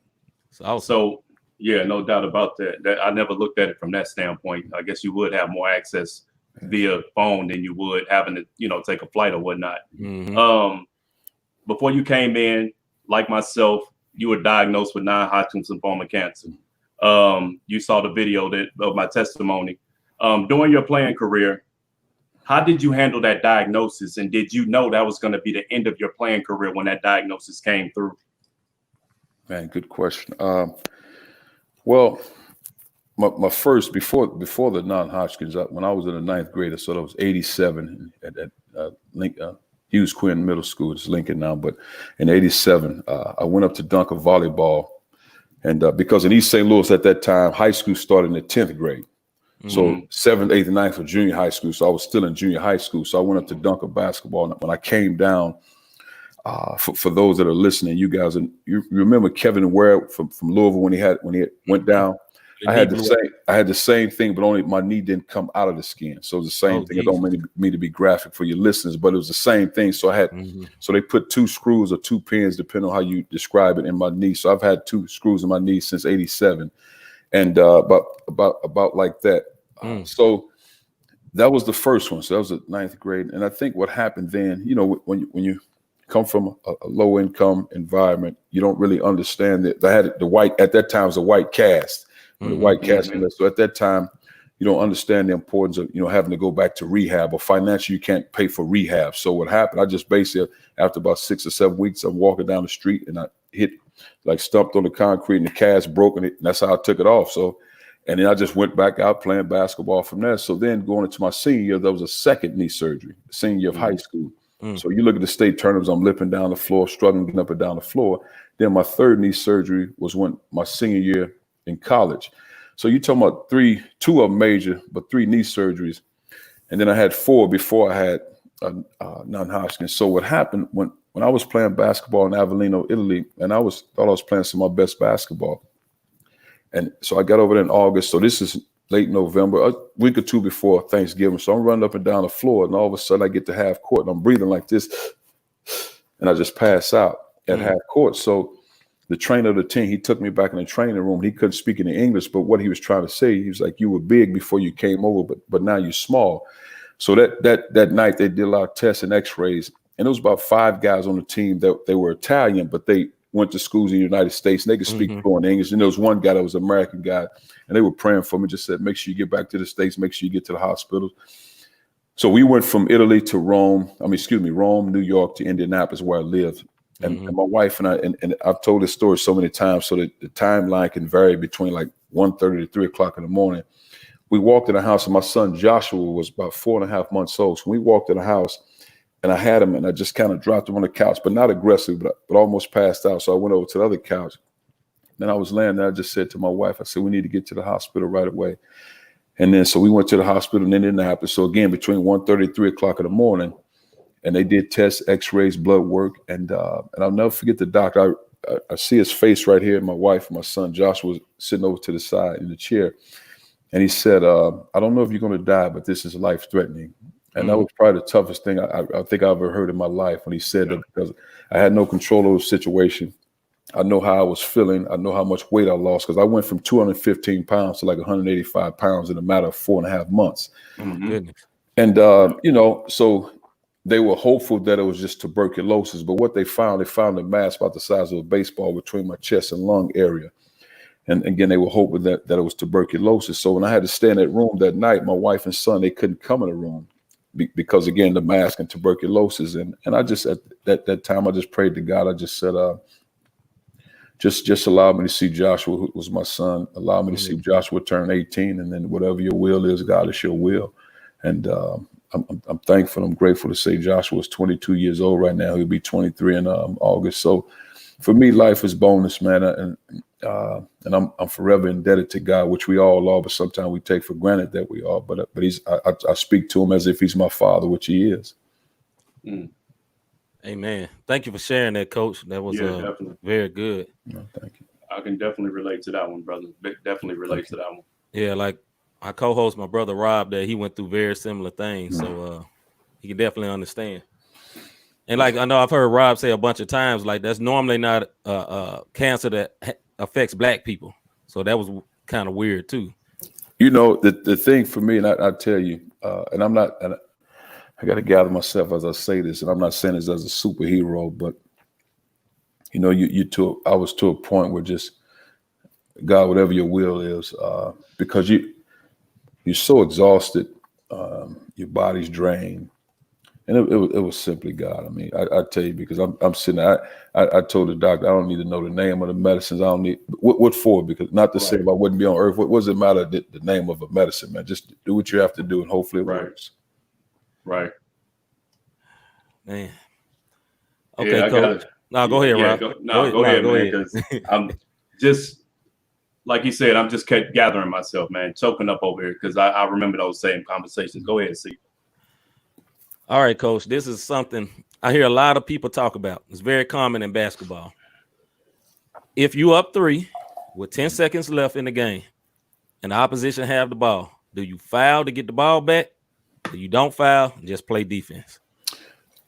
So
yeah, no doubt about that. I never looked at it from that standpoint. I guess you would have more access via phone than you would having to, take a flight or whatnot. Before you came in, like myself, you were diagnosed with non-Hodgkin's lymphoma cancer. You saw the video of my testimony. During your playing career, how did you handle that diagnosis? And did you know that was going to be the end of your playing career when that diagnosis came through?
Man, good question. Well, my first, before the non-Hodgkin's, when I was in the 9th grade, so that was 87 at Hughes Quinn Middle School. It's Lincoln now, but in 87, I went up to dunk a volleyball. And because in East St. Louis at that time, high school started in the 10th grade. So 7th, 8th, and 9th for junior high school. So I was still in junior high school. So I went up to dunk a basketball. And when I came down, for those that are listening, you guys, and you remember Kevin Ware from Louisville when he went down. I had the same thing, but only my knee didn't come out of the skin. So it was the same thing. I don't mean to be graphic for your listeners, but it was the same thing. So I had so they put 2 screws or 2 pins, depending on how you describe it, in my knee. So I've had 2 screws in my knee since 87, and about like that. So that was the first one. So that was the 9th grade, and I think what happened then, when you come from a low income environment, you don't really understand that. I had the white, at that time, it was a white cast. The white cast. So at that time, you don't understand the importance of, having to go back to rehab, or financially you can't pay for rehab. So what happened, I just basically, after about 6 or 7 weeks, I'm walking down the street and I stumped on the concrete and the cast broke, and that's how I took it off. So And then I just went back out playing basketball from there. So then going into my senior year, there was a second knee surgery, senior year of high school. So you look at the state tournaments, I'm limping down the floor, struggling getting up and down the floor. Then my third knee surgery was when my senior year in college. So you're talking about two of them major, but 3 knee surgeries. And then I had 4 before I had non-Hodgkin's. So what happened when I was playing basketball in Avellino, Italy, and thought I was playing some of my best basketball. And so I got over there in August. So this is late November, a week or 2 before Thanksgiving. So I'm running up and down the floor, and all of a sudden I get to half court, and I'm breathing like this, and I just pass out at half court. So the trainer of the team, he took me back in the training room. He couldn't speak any English, but what he was trying to say, he was like, "You were big before you came over, but now you're small." So that night they did a lot of tests and X-rays, and it was about 5 guys on the team that they were Italian, but they went to schools in the United States, and they could speak fluent English. And there was one guy that was an American guy, and they were praying for me, just said, make sure you get back to the States, make sure you get to the hospital. So we went from Italy to Rome, New York to Indianapolis, where I lived. And my wife and I, and I've told this story so many times, so that the timeline can vary between like 1:30 to 3 o'clock in the morning. We walked in the house, and my son Joshua was about 4.5 months old. So we walked in the house, and I had him, and I just kind of dropped him on the couch, but not aggressively, but almost passed out. So I went over to the other couch. Then I was laying there. I just said to my wife, I said, we need to get to the hospital right away. And then so we went to the hospital in Indianapolis. So again, between 1:30 and 3 o'clock in the morning, and they did tests, X-rays, blood work, and I'll never forget the doctor. I see his face right here. My wife and my son Joshua was sitting over to the side in the chair, and he said, "I don't know if you're going to die, but this is life-threatening." And that was probably the toughest thing I think I've ever heard in my life when he said that, because I had no control over the situation. I know how I was feeling. I know how much weight I lost, because I went from 215 pounds to like 185 pounds in a matter of 4.5 months.
Oh my goodness.
And, so they were hopeful that it was just tuberculosis, but what they found a mass about the size of a baseball between my chest and lung area. And again, they were hoping that it was tuberculosis. So when I had to stay in that room that night, my wife and son, they couldn't come in the room because, again, the mask and tuberculosis. And I just, at that time, I just prayed to God. I just said, just allow me to see Joshua, who was my son. Allow me to see Joshua turn 18, and then whatever your will is, God, is your will. And I'm thankful. I'm grateful to say Joshua is 22 years old right now. He'll be 23 in August. So for me, life is bonus, man. And I'm forever indebted to God, which we all are, but sometimes we take for granted that we are. But I speak to him as if he's my father, which he is.
Amen. Thank you for sharing that, Coach. That was very good.
No, thank you.
I can definitely relate to that one, brother. Definitely relate to that one.
Yeah, like I co-host my brother Rob, that he went through very similar things, so he can definitely understand. And like I know I've heard Rob say a bunch of times, like that's normally not cancer that affects Black people. So that was kind of weird too.
You know, the thing for me, and I tell you, and I'm not, and I got to gather myself as I say this, and I'm not saying this as a superhero, but you know, I was to a point where just, God, whatever your will is, because you're so exhausted, your body's drained. And it was simply God. I mean, I tell you, because I'm sitting there, I told the doctor, I don't need to know the name of the medicines. I don't need, what for? Because not to say if I wouldn't be on earth, what does it matter, the name of a medicine, man? Just do what you have to do, and hopefully it works.
Right.
Man. Okay, yeah, Coach. No, go ahead, Rob.
Go ahead, man, because I'm just, like you said, I'm just kept gathering myself, man, choking up over here, because I remember those same conversations. Go ahead, see.
All right, Coach, this is something I hear a lot of people talk about. It's very common in basketball. If you up 3 with 10 seconds left in the game and the opposition have the ball, do you foul to get the ball back? Do you don't foul and just play defense?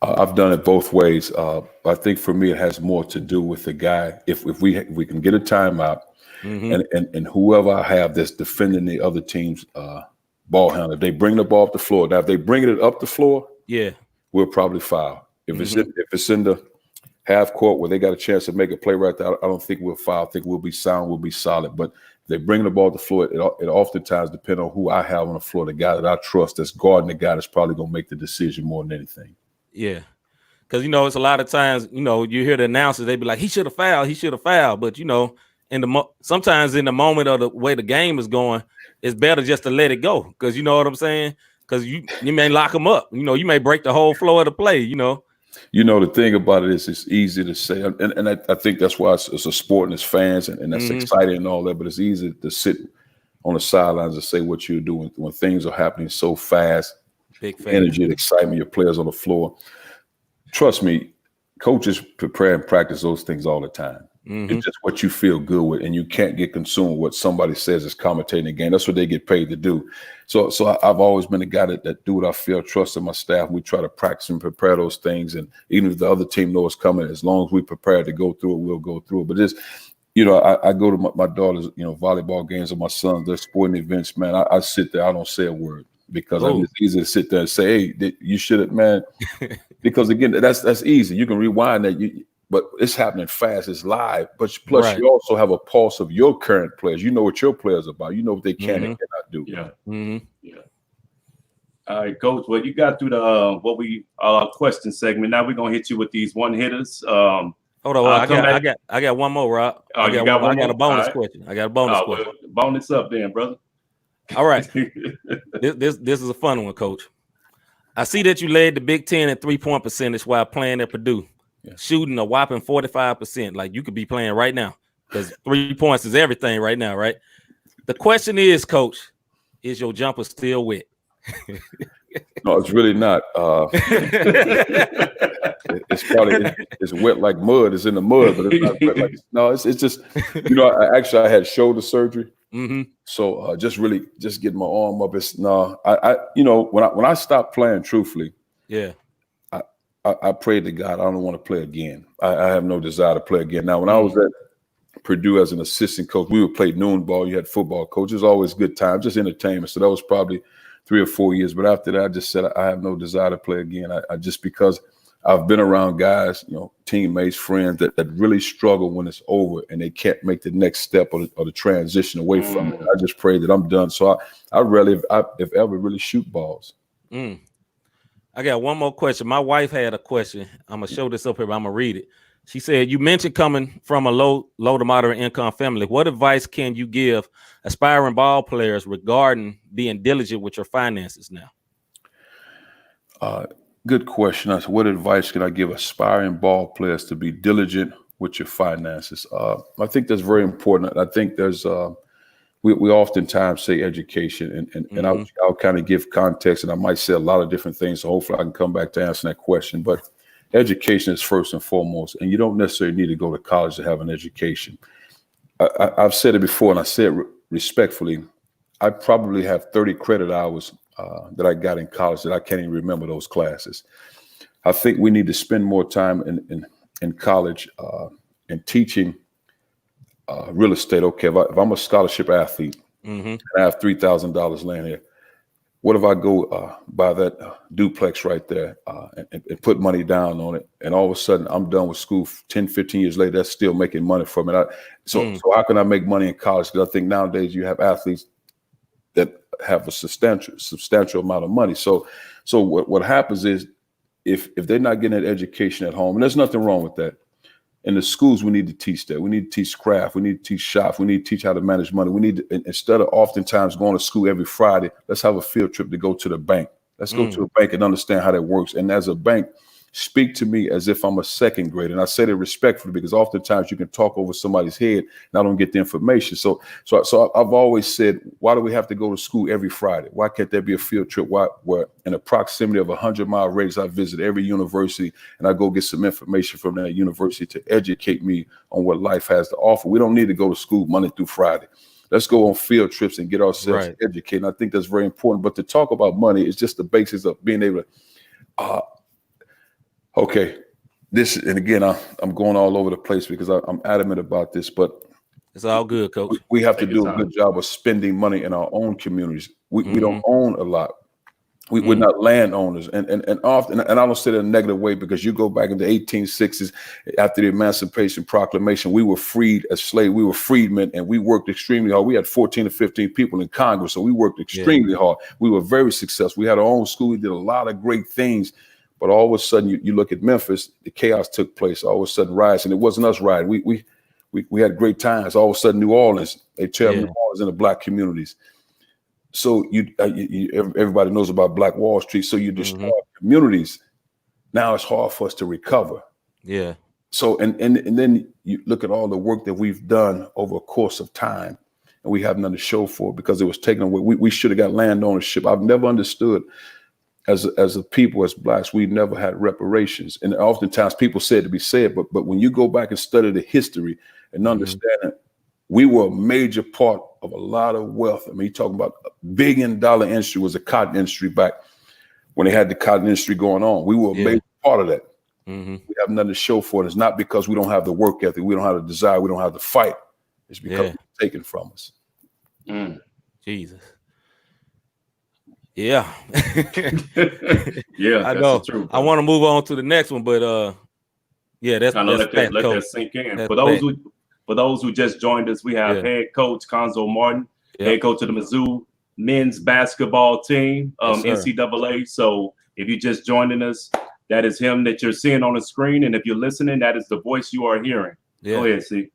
I've done it both ways. I think for me, it has more to do with the guy. If we can get a timeout, and whoever I have that's defending the other team's ball handler, if they bring the ball up the floor. Now, if they bring it up the floor, we'll probably foul. If it's in the half court where they got a chance to make a play right there, I don't think we'll foul. I think we'll be sound, we'll be solid. But if they bring the ball to the floor, it oftentimes depends on who I have on the floor, the guy that I trust that's guarding the guy that's probably going to make the decision more than anything.
Yeah. Because, you know, it's a lot of times, you know, you hear the announcers, they be like, he should have fouled. But, you know, sometimes in the moment of the way the game is going, it's better just to let it go. Because you know what I'm saying? Because you may lock them up. You know, you may break the whole flow of the play, you know.
You know, the thing about it is it's easy to say, and I think that's why it's a sport and it's fans, and that's exciting and all that, but it's easy to sit on the sidelines and say what you're doing when things are happening so fast.
Big
energy and excitement, your players on the floor. Trust me, coaches prepare and practice those things all the time. It's just what you feel good with, and you can't get consumed with what somebody says is commentating the game. That's what they get paid to do. So I've always been a guy that do what I feel, trust in my staff. We try to practice and prepare those things, and even if the other team knows it's coming, as long as we prepare to go through it, we'll go through it. But just, you know, I go to my daughter's, you know, volleyball games or my sons, their sporting events, man. I sit there, I don't say a word. Because it's easy to sit there and say, hey, you should have, man. Because again, that's easy. You can rewind that. But it's happening fast. It's live. But plus, you also have a pulse of your current players. You know what your players are about. You know what they can and cannot do.
Yeah. All right, Coach. Well, you got through the question segment. Now we're gonna hit you with these one hitters.
Hold on. I got one more, Rob. I got a bonus question. I got a bonus question.
Well, bonus up then, brother.
All right. This is a fun one, Coach. I see that you led the Big Ten in 3-point percentage while playing at Purdue, shooting a whopping 45%. Like you could be playing right now because 3 points is everything right now, right? The question is, Coach, is your jumper still wet?
No, it's really not. It's wet like mud. It's in the mud, but it's not wet like. No, it's just, you know. I had shoulder surgery. So just get my arm up. It's I you know, when I stopped playing, truthfully, I prayed to God, I don't want to play again. I have no desire to play again. Now, when I was at Purdue as an assistant coach, we would play noon ball. You had football coaches, always good time, just entertainment. So that was probably 3 or 4 years. But after that, I just said I have no desire to play again. I just, because I've been around guys, you know, teammates, friends that really struggle when it's over and they can't make the next step or the transition away from it. I just pray that I'm done. So I rarely, if ever, really shoot balls.
I got one more question. My wife had a question. I'm going to show this up here, but I'm going to read it. She said, you mentioned coming from a low to moderate income family. What advice can you give aspiring ball players regarding being diligent with your finances now?
Good question. What advice can I give aspiring ball players to be diligent with your finances? I think that's very important. I think there's we oftentimes say education, and I'll kind of give context, and I might say a lot of different things. So hopefully I can come back to answering that question. But education is first and foremost, and you don't necessarily need to go to college to have an education. I've said it before, and I say it respectfully. I probably have 30 credit hours that I got in college that I can't even remember those classes. I think we need to spend more time in college in teaching real estate. Okay, if I'm a scholarship athlete and I have $3,000 laying here, what if I go buy that duplex right there and put money down on it, and all of a sudden I'm done with school 10, 15 years later, that's still making money for me. So how can I make money in college? Because I think nowadays you have athletes that have a substantial amount of money. So what happens is if they're not getting an education at home, and there's nothing wrong with that. In the schools, we need to teach that. We need to teach craft. We need to teach shop. We need to teach how to manage money. We need to, instead of oftentimes going to school every Friday, let's have a field trip to go to the bank. Let's go to a bank and understand how that works. And as a bank, speak to me as if I'm a second grader. And I say that respectfully because oftentimes you can talk over somebody's head and I don't get the information. So I've always said, why do we have to go to school every Friday? Why can't there be a field trip where in the proximity of 100-mile radius, I visit every university and I go get some information from that university to educate me on what life has to offer? We don't need to go to school Monday through Friday. Let's go on field trips and get ourselves educated. And I think that's very important. But to talk about money is just the basis of being able to okay, and again, I'm going all over the place because I'm adamant about this, but
it's all good, Coach.
We have to do a good job of spending money in our own communities. We don't own a lot. We're not landowners, and often, and I don't say that in a negative way, because you go back in the 1860s after the Emancipation Proclamation, we were freed as slaves. We were freedmen, and we worked extremely hard. We had 14 to 15 people in Congress, so we worked extremely hard. We were very successful. We had our own school. We did a lot of great things. But all of a sudden, you look at Memphis, the chaos took place. All of a sudden, riots, and it wasn't us rioting. We we had great times. All of a sudden, New Orleans, they tear New Orleans into black communities. So everybody knows about Black Wall Street. So you destroy communities. Now it's hard for us to recover.
Yeah.
So and then you look at all the work that we've done over a course of time, and we have nothing to show for it because it was taken away. We should have got land ownership. I've never understood as a people, as blacks, we never had reparations. And oftentimes people say it to be said, but when you go back and study the history and understand it, we were a major part of a lot of wealth. I mean, you're talking about $1 billion industry was the cotton industry back when they had the cotton industry going on. We were a major part of that. We have nothing to show for it. It's not because we don't have the work ethic, we don't have the desire, we don't have the fight. It's because it's taken from us.
Jesus. Yeah.
Yeah,
I know.
that's true.
I want to move on to the next one, but that's
kind of let that sink in. For those who just joined us, we have head coach Cuonzo Martin, head coach of the Mizzou men's basketball team, NCAA. So if you're just joining us, that is him that you're seeing on the screen, and if you're listening, that is the voice you are hearing. Go ahead, C.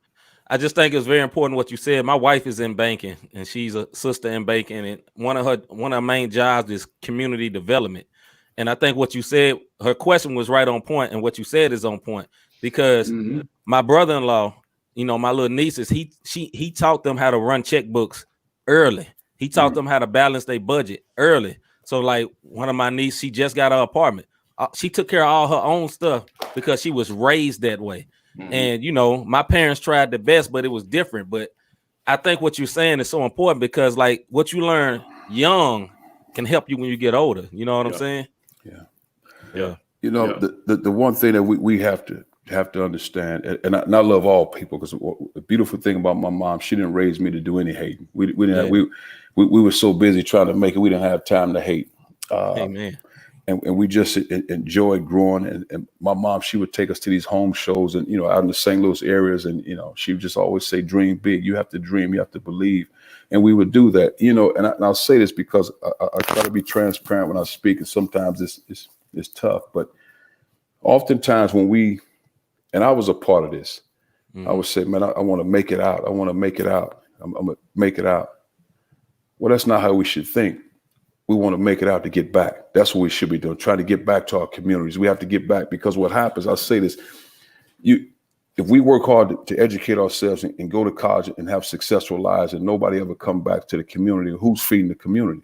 I just think it's very important what you said. My wife is in banking, and she's a sister in banking, and one of her main jobs is community development. And I think what you said, her question was right on point, and what you said is on point because my brother-in-law, my little nieces, he taught them how to run checkbooks early. He taught them how to balance their budget early. So like one of my nieces, she just got her apartment. She took care of all her own stuff because she was raised that way. And, my parents tried the best, but it was different. But I think what you're saying is so important because like what you learn young can help you when you get older. You know what I'm saying?
Yeah. The one thing that we have to understand, and I love all people because the beautiful thing about my mom, she didn't raise me to do any hating. We didn't we were so busy trying to make it, we didn't have time to hate.
Amen.
And we just enjoyed growing. And my mom, she would take us to these home shows and, out in the St. Louis areas. And, she would just always say, dream big. You have to dream. You have to believe. And we would do that, and I'll say this because I try to be transparent when I speak. And sometimes it's tough. But oftentimes and I was a part of this, I would say, man, I want to make it out. I want to make it out. I'm going to make it out. Well, that's not how we should think. We want to make it out to get back. That's what we should be doing, trying to get back to our communities. We have to get back because what happens, I'll say this, if we work hard to educate ourselves and go to college and have successful lives and nobody ever come back to the community, who's feeding the community?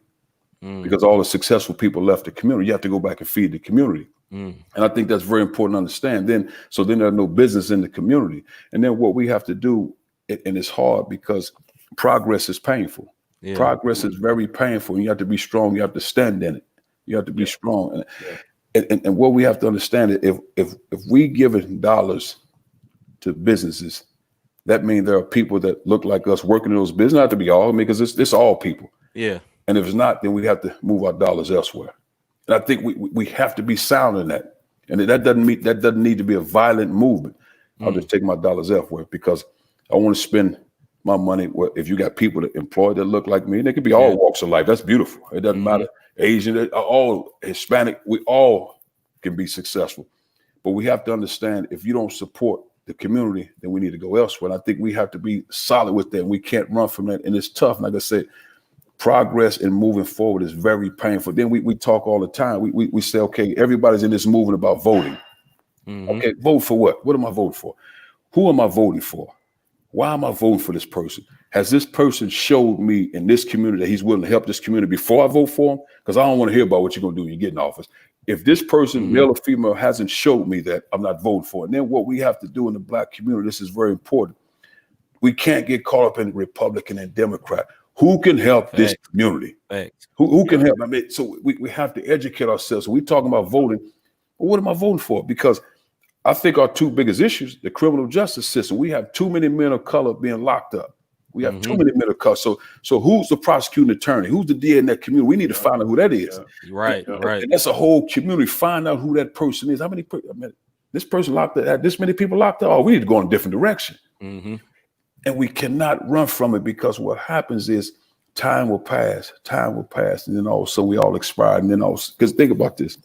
Because all the successful people left the community. You have to go back and feed the community. And I think that's very important to understand. Then there's no business in the community. And then what we have to do, and it's hard because progress is painful. Yeah. Progress is very painful. You have to be strong. You have to stand in it. You have to be strong. And what we have to understand is if we give dollars to businesses, that means there are people that look like us working in those businesses. Not to be all, because it's all people. Yeah. And if it's not, then we have to move our dollars elsewhere. And I think we have to be sound in that. And that doesn't need to be a violent movement. I'll just take my dollars elsewhere because I want to spend my money. If you got people that employed that look like me, they could be all walks of life. That's beautiful. It doesn't matter. Asian, all Hispanic, we all can be successful. But we have to understand if you don't support the community, then we need to go elsewhere. And I think we have to be solid with that. We can't run from that. And it's tough. Like I said, progress and moving forward is very painful. Then we talk all the time. We say, okay, everybody's in this movement about voting. Okay, vote for what? What am I voting for? Who am I voting for? Why am I voting for this person? Has this person showed me in this community that he's willing to help this community before I vote for him? Because I don't want to hear about what you're going to do when you get in office. If this person, male or female, hasn't showed me that, I'm not voting for it. And then what we have to do in the Black community, this is very important. We can't get caught up in Republican and Democrat. Who can help this community? Who can help? I mean, so we have to educate ourselves. We're talking about voting. Well, what am I voting for? Because I think our two biggest issues, the criminal justice system. We have too many men of color being locked up. We have too many men of color. So who's the prosecuting attorney? Who's the DA in that community? We need to find out who that is.
Right.
And that's a whole community. Find out who that person is. How many? This person locked up. This many people locked up. Oh, we need to go in a different direction. And we cannot run from it because what happens is time will pass, and then all of a sudden we all expire. And then because think about this.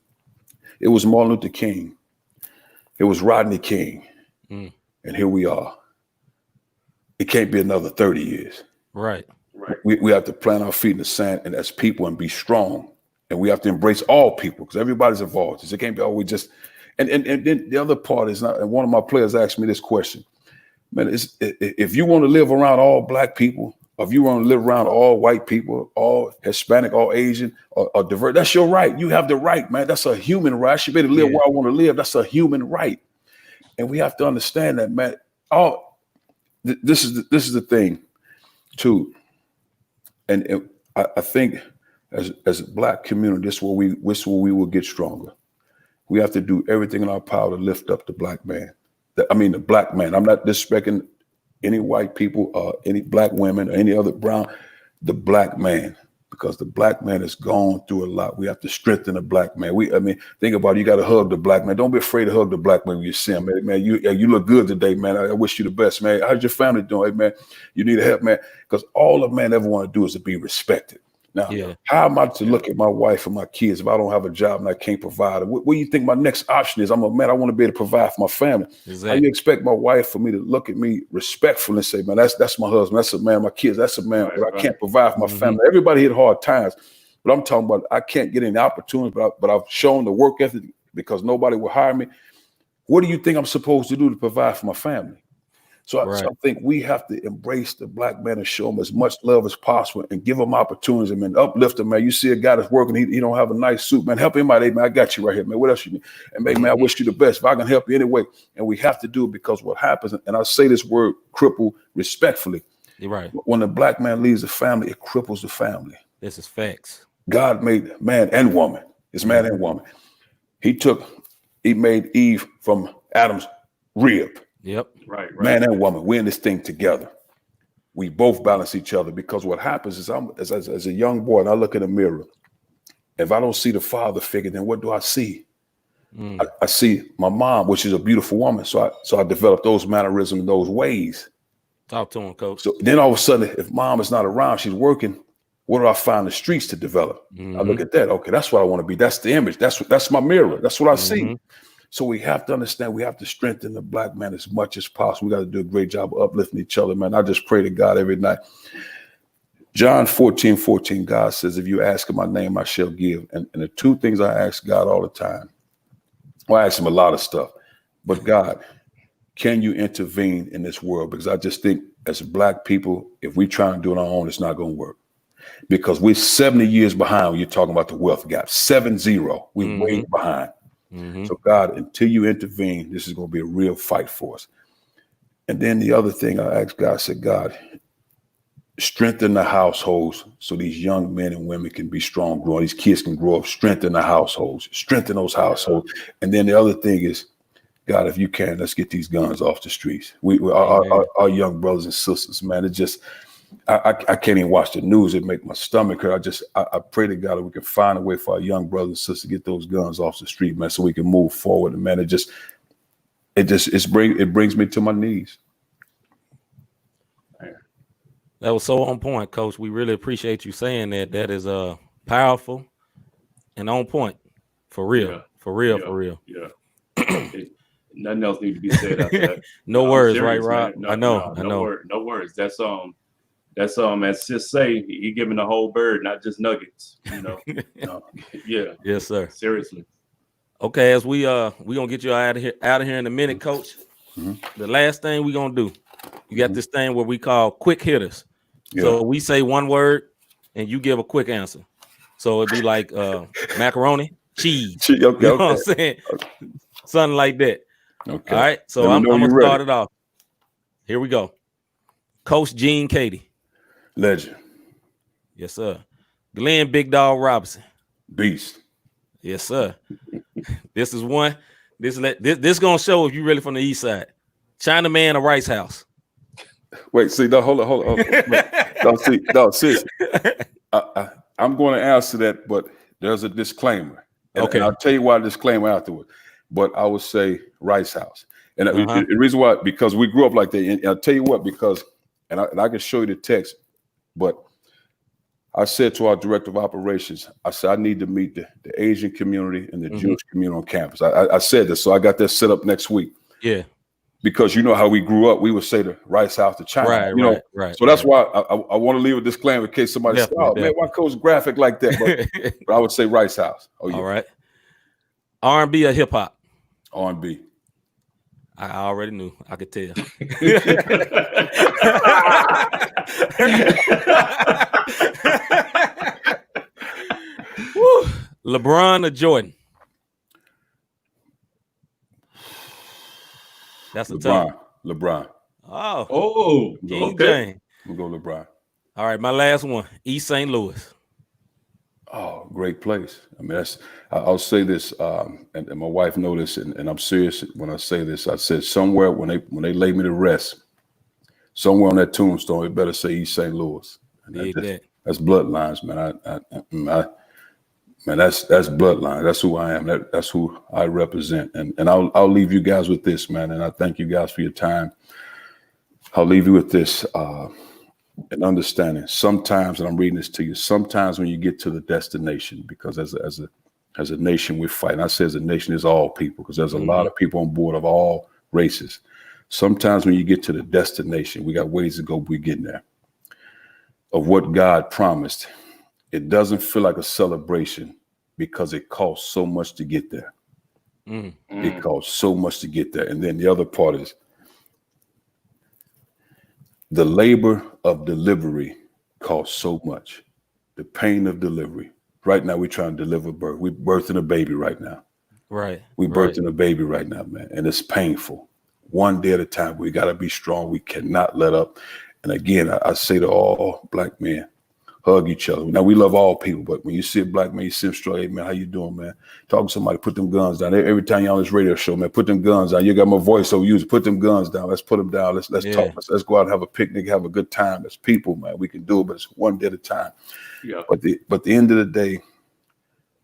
It was Martin Luther King. It was Rodney King. And here we are. it can't be another 30 years.
Right.
We have to plant our feet in the sand and as people and be strong. And we have to embrace all people because everybody's involved. It can't be always just, and then the other part is not, and one of my players asked me this question, man, if you want to live around all black people, or if you want to live around all white people, all Hispanic, all Asian, or diverse, that's your right. You have the right, man. That's a human right. I should be able to live where I want to live. That's a human right. And we have to understand that, man. This is the thing, too. And I think as a black community, this is where we will get stronger. We have to do everything in our power to lift up the black man. The black man. I'm not disrespecting any white people, any black women, or any other brown. The black man, because the black man has gone through a lot. We have to strengthen the black man. Think about it. You got to hug the black man. Don't be afraid to hug the black man when you see him. Man, you look good today, man. I wish you the best, man. How's your family doing? Hey, man, you need help, man. Because all a man ever want to do is to be respected. Now, how am I to look at my wife and my kids if I don't have a job and I can't provide? What do you think my next option is? I'm a man. I want to be able to provide for my family. Exactly. How you expect my wife for me to look at me respectfully and say, man, that's my husband. That's a man. My kids, that's a man. But I can't provide for my family. Everybody hit hard times. But I'm talking about I can't get any opportunities, but I've shown the work ethic because nobody will hire me. What do you think I'm supposed to do to provide for my family? So I think we have to embrace the black man and show him as much love as possible and give him opportunities and uplift him, man. You see a guy that's working, he don't have a nice suit, man. Help him out, hey, man. I got you right here, man. What else you need? And man, I wish you the best. If I can help you anyway. And we have to do it because what happens, and I say this word cripple respectfully.
You're right.
When the black man leaves the family, it cripples the family.
This is facts.
God made man and woman. It's man and woman. He made Eve from Adam's rib.
Yep.
Right.
Man and woman, we're in this thing together. We both balance each other because what happens is as a young boy and I look in the mirror, if I don't see the father figure, then what do I see? I see my mom, which is a beautiful woman. So I developed those mannerisms, those ways.
Talk to him, coach.
So then all of a sudden, if mom is not around, she's working. What do I find in the streets to develop? I look at that. Okay, that's what I want to be. That's the image. That's my mirror. That's what I see. So we have to understand, we have to strengthen the black man as much as possible. We got to do a great job of uplifting each other, man. I just pray to God every night. John 14:14, God says, if you ask in my name, I shall give. And the two things I ask God all the time, well, I ask him a lot of stuff, but God, can you intervene in this world? Because I just think as black people, if we try and do it on our own, it's not going to work. Because we're 70 years behind when you're talking about the wealth gap. 7-0, we're way behind. So God, until you intervene, this is going to be a real fight for us. And then the other thing I asked God, I said, God, strengthen the households so these young men and women can be strong, growing. These kids can grow up, strengthen the households, strengthen those households. And then the other thing is, God, if you can, let's get these guns off the streets. Our young brothers and sisters, man, it just, I can't even watch the news. It make my stomach hurt. I pray to God that we can find a way for our young brothers and sisters to get those guns off the street, man, so we can move forward. And man, it brings me to my knees.
That was so on point, Coach. We really appreciate you saying that. That is powerful and on point. For real. For real.
Yeah. Nothing else needs to be said after that.
No words,
serious,
right, Rob?
No,
I know.
No words. That's as sis say, he giving the whole bird, not just nuggets. You know. Yeah.
Yes, sir.
Seriously.
Okay, as we gonna get you out of here in a minute, Coach. The last thing we gonna do, you got this thing where we call quick hitters. Yeah. So we say one word and you give a quick answer. So it'd be like macaroni, cheese.
Okay,
you know what I'm saying? Something like that.
Okay.
All right. So I'm gonna start it off. Here we go. Coach Gene Katie.
Legend.
Yes, sir. Glenn Big Dog Robinson.
Beast.
Yes, sir. This is one. This gonna show if you really from the east side. Chinaman or Rice House.
Wait, see, no, hold on. No, seriously. I'm going to answer that, but there's a disclaimer. And I'll tell you why disclaimer afterward. But I would say Rice House. And the reason why, because we grew up like that. And I'll tell you what, because, and I can show you the text, but I said to our director of operations, I said, I need to meet the Asian community and the Jewish community on campus. I said this, so I got that set up next week.
Yeah.
because you know how we grew up, we would say the Rice House to China.
Right, right.
So that's why I want to leave a disclaimer in case somebody says, "Oh man, why Coach graphic like that?" But I would say Rice House. Oh yeah.
All right. R&B or hip hop?
R&B.
I already knew. I could tell. LeBron or Jordan? That's a tough.
LeBron.
Oh, King James.
We'll go LeBron.
All right, my last one. East St. Louis.
Oh, great place. I mean, I'll say this, and my wife knows this, and I'm serious when I say this. I said somewhere when they lay me to rest, somewhere on that tombstone, it better say East St. Louis. That's bloodlines, man. Man, that's bloodline. That's who I am. That's who I represent. And I'll leave you guys with this, man. And I thank you guys for your time. I'll leave you with this. And understanding sometimes, and I'm reading this to you, sometimes when you get to the destination, because as a nation we're fighting, I say as a nation is all people, because there's a lot of people on board of all races. Sometimes when you get to the destination, we got ways to go, we're getting there, of what God promised. It doesn't feel like a celebration because it costs so much to get there. It costs so much to get there. And then the other part is the labor of delivery costs so much. The pain of delivery. Right now, we're trying to deliver birth. We're birthing a baby right now.
Right.
We're birthing a baby right now, man. And it's painful. One day at a time. We got to be strong. We cannot let up. And again, I say to all Black men, hug each other. Now, we love all people, but when you see a Black man, you see him struggle, hey, man, how you doing, man? Talk to somebody, put them guns down. Every time you're on this radio show, man, put them guns down. You got my voice, so use it. Put them guns down. Let's put them down. Let's talk. Let's go out and have a picnic, have a good time. As people, man, we can do it, but it's one day at a time. Yeah. But the end of the day,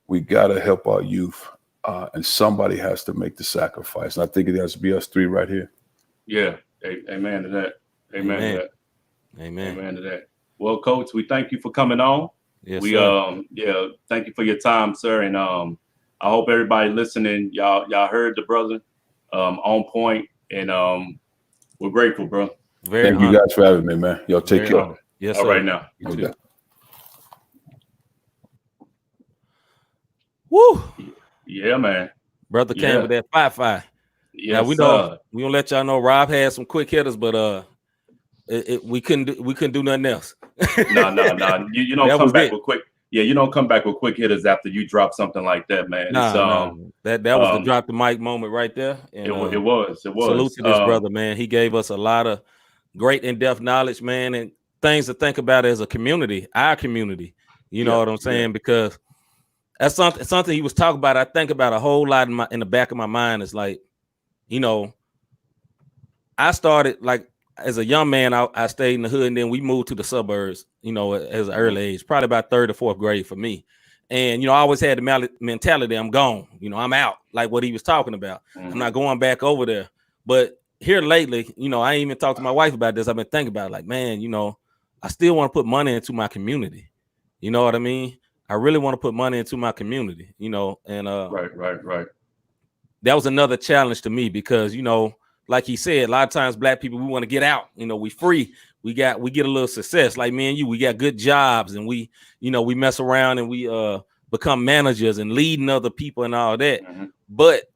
we got to help our youth, and somebody has to make the sacrifice. And I think it has to be us three right here.
Yeah. Amen to that. Amen to that. Amen to that. Well, Coach, we thank you for coming on.
Yes,
thank you for your time, sir. And I hope everybody listening, y'all heard the brother on point, and we're grateful, bro.
Thank you guys for having me, man. Y'all take care.
Yes,
all
sir.
right now.
Okay.
Woo!
Yeah, man.
Brother came with that 5-5.
Yeah,
we know we gonna let y'all know Rob had some quick hitters, but we couldn't do nothing else.
No. You don't come back with quick. Yeah, you don't come back with quick hitters after you drop something like that, man.
That was the drop the mic moment right there. And,
it was.
Salute to this brother, man. He gave us a lot of great in-depth knowledge, man, and things to think about as a community, our community. You know what I'm saying? Because that's something he was talking about. I think about a whole lot in the back of my mind. Is like, I started like. As a young man, I stayed in the hood, and then we moved to the suburbs, as an early age, probably about 3rd or 4th grade for me. And, I always had the mentality, I'm gone, I'm out, like what he was talking about. I'm not going back over there. But here lately, I ain't even talked to my wife about this. I've been thinking about it, like, man, I still want to put money into my community. You know what I mean? I really want to put money into my community, and
right.
That was another challenge to me because, like he said, a lot of times Black people, we want to get out, we free. We get a little success. Like me and you, we got good jobs, and we mess around and we become managers and leading other people and all that. But,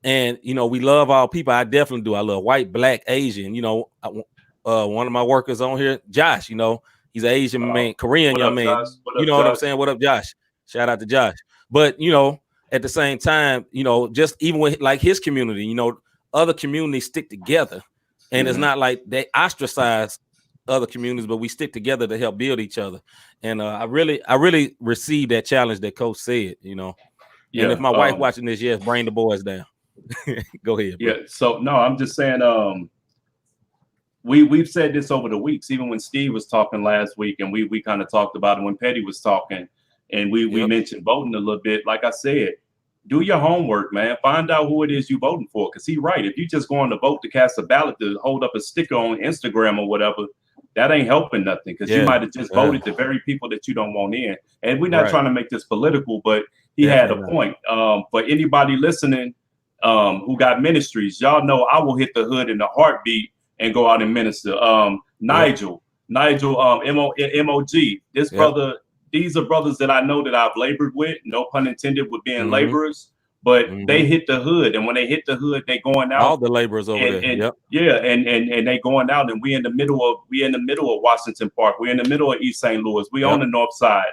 we love all people. I definitely do. I love white, Black, Asian. One of my workers on here, Josh, he's an Asian man, Korean young man. What I'm saying? What up, Josh? Shout out to Josh. But, at the same time, just even with like his community, other communities stick together, and it's not like they ostracize other communities, but we stick together to help build each other. And I really received that challenge that Coach said, And if my wife watching this, yes, bring the boys down. Go ahead. Bro.
Yeah. So no, I'm just saying, we've said this over the weeks, even when Steve was talking last week, and we kind of talked about it when Petty was talking, and we mentioned voting a little bit. Like I said, do your homework, man. Find out who it is you voting for. Because he's right. If you just going to vote to cast a ballot to hold up a sticker on Instagram or whatever, that ain't helping nothing. Because you might have just voted the very people that you don't want in. And we're not trying to make this political, but he had a point. For anybody listening, who got ministries. Y'all know I will hit the hood in a heartbeat and go out and minister. Nigel, MOG. This brother, these are brothers that I know that I've labored with, no pun intended with being laborers, but they hit the hood. And when they hit the hood, they going out.
All the laborers over there.
And they going out, and we in the middle of Washington Park. We're in the middle of East St. Louis. We on the north side.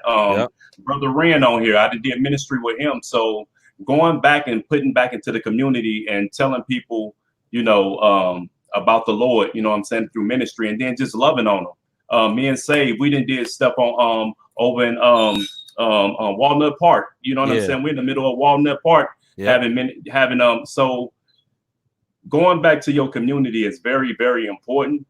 Brother Rand on here. I did ministry with him. So going back and putting back into the community and telling people, about the Lord, you know what I'm saying, through ministry, and then just loving on them. Me and Save, we did stuff on over in Walnut Park. You know what I'm saying? We're in the middle of Walnut Park having so going back to your community is very, very important,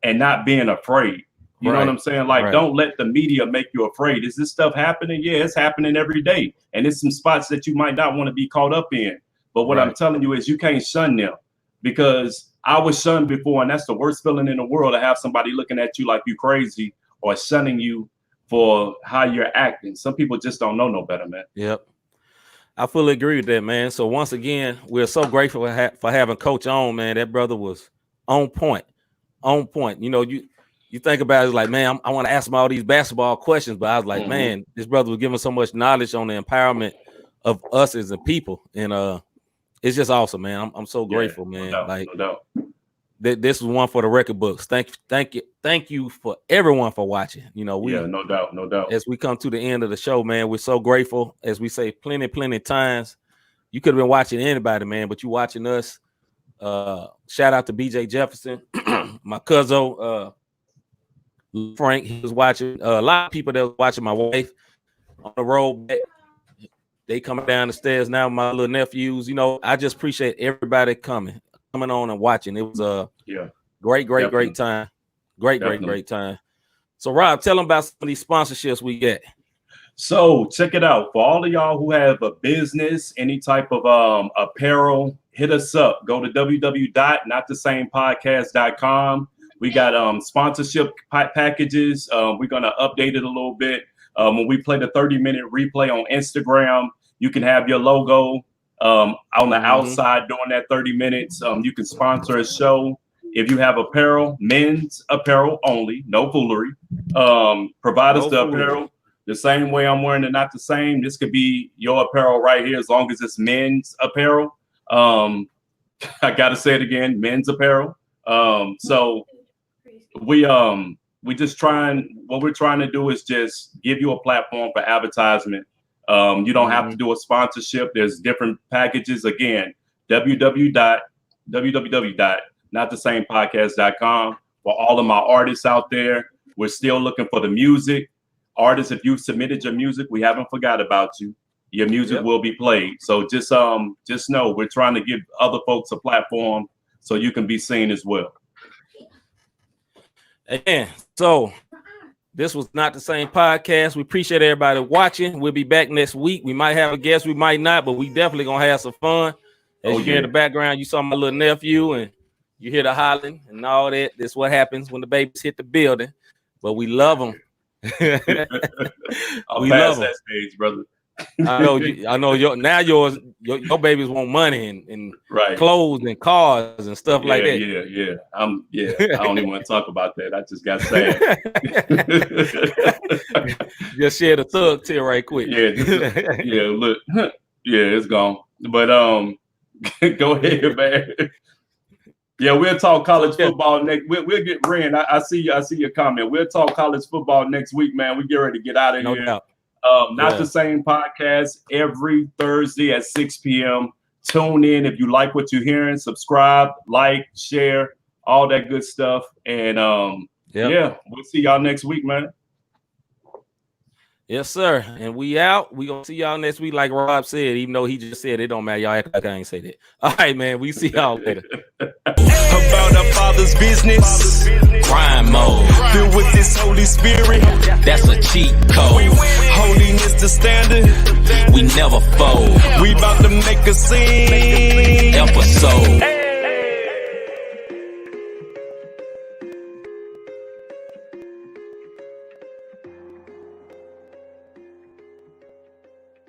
and not being afraid. You know what I'm saying? Like, don't let the media make you afraid. Is this stuff happening? Yeah, it's happening every day. And it's some spots that you might not want to be caught up in. But what I'm telling you is you can't shun them, because I was shunned before, and that's the worst feeling in the world, to have somebody looking at you like you crazy or shunning you for how you're acting. Some people just don't know no better, man.
Yep. I fully agree with that, man. So once again, we're so grateful for having Coach on, man. That brother was on point. On point. You think about it, like, man, I want to ask him all these basketball questions, but I was like, man, this brother was giving so much knowledge on the empowerment of us as a people, and it's just awesome, man. I'm so grateful, man. No doubt. This is one for the record books. Thank you for everyone for watching. No doubt. As we come to the end of the show, man, we're so grateful. As we say plenty times, you could have been watching anybody, man, but you watching us. Shout out to BJ Jefferson, my cousin. Frank, he was watching. A lot of people that was watching my wife on the road back. They coming down the stairs now, my little nephews. I just appreciate everybody coming on and watching. It was a great time. Great time. So Rob, tell them about some of these sponsorships we get.
So check it out. For all of y'all who have a business, any type of apparel, hit us up. Go to www.notthesamepodcast.com. We got sponsorship packages. We're gonna update it a little bit. When we play the 30-minute replay on Instagram, you can have your logo on the outside during that 30 minutes. You can sponsor a show. If you have apparel, men's apparel only, no foolery. Provide us the apparel the same way I'm wearing it, not the same. This could be your apparel right here, as long as it's men's apparel. I gotta say it again, men's apparel. So we just what we're trying to do is just give you a platform for advertisement. You don't have to do a sponsorship. There's different packages. Again, www.notthesamepodcast.com. For all of my artists out there, we're still looking for the music. Artists, if you've submitted your music, we haven't forgot about you. Your music will be played. So just know we're trying to give other folks a platform so you can be seen as well.
And so this was Not the Same Podcast. We appreciate everybody watching. We'll be back next week. We might have a guest, we might not, but we definitely gonna have some fun. As you hear in the background, you saw my little nephew, and you hear the hollering and all that. That's what happens when the babies hit the building. But we love them.
I'll pass that stage, brother.
I know. Your babies want money and clothes and cars and stuff like that.
Yeah. I don't even want to talk about that. I just got sad.
Just share the thug tear right quick.
Look, it's gone. But go ahead, man. Yeah, we'll talk college football next. We'll get Rand. I see your comment. We'll talk college football next week, man. We get ready to get out of here.
No doubt.
Not the Same Podcast every Thursday at 6 p.m. Tune in if you like what you're hearing. Subscribe, like, share, all that good stuff. And we'll see y'all next week, man.
Yes, sir. And we out. We gonna see y'all next week, like Rob said. Even though he just said it don't matter, y'all act like I ain't say that. All right, man. We see y'all later.
About our Father's business,
Crime mode.
filled with this Holy Spirit.
That's a cheat code.
Holiness the standard.
We never fold.
We about to make a scene.
Episode.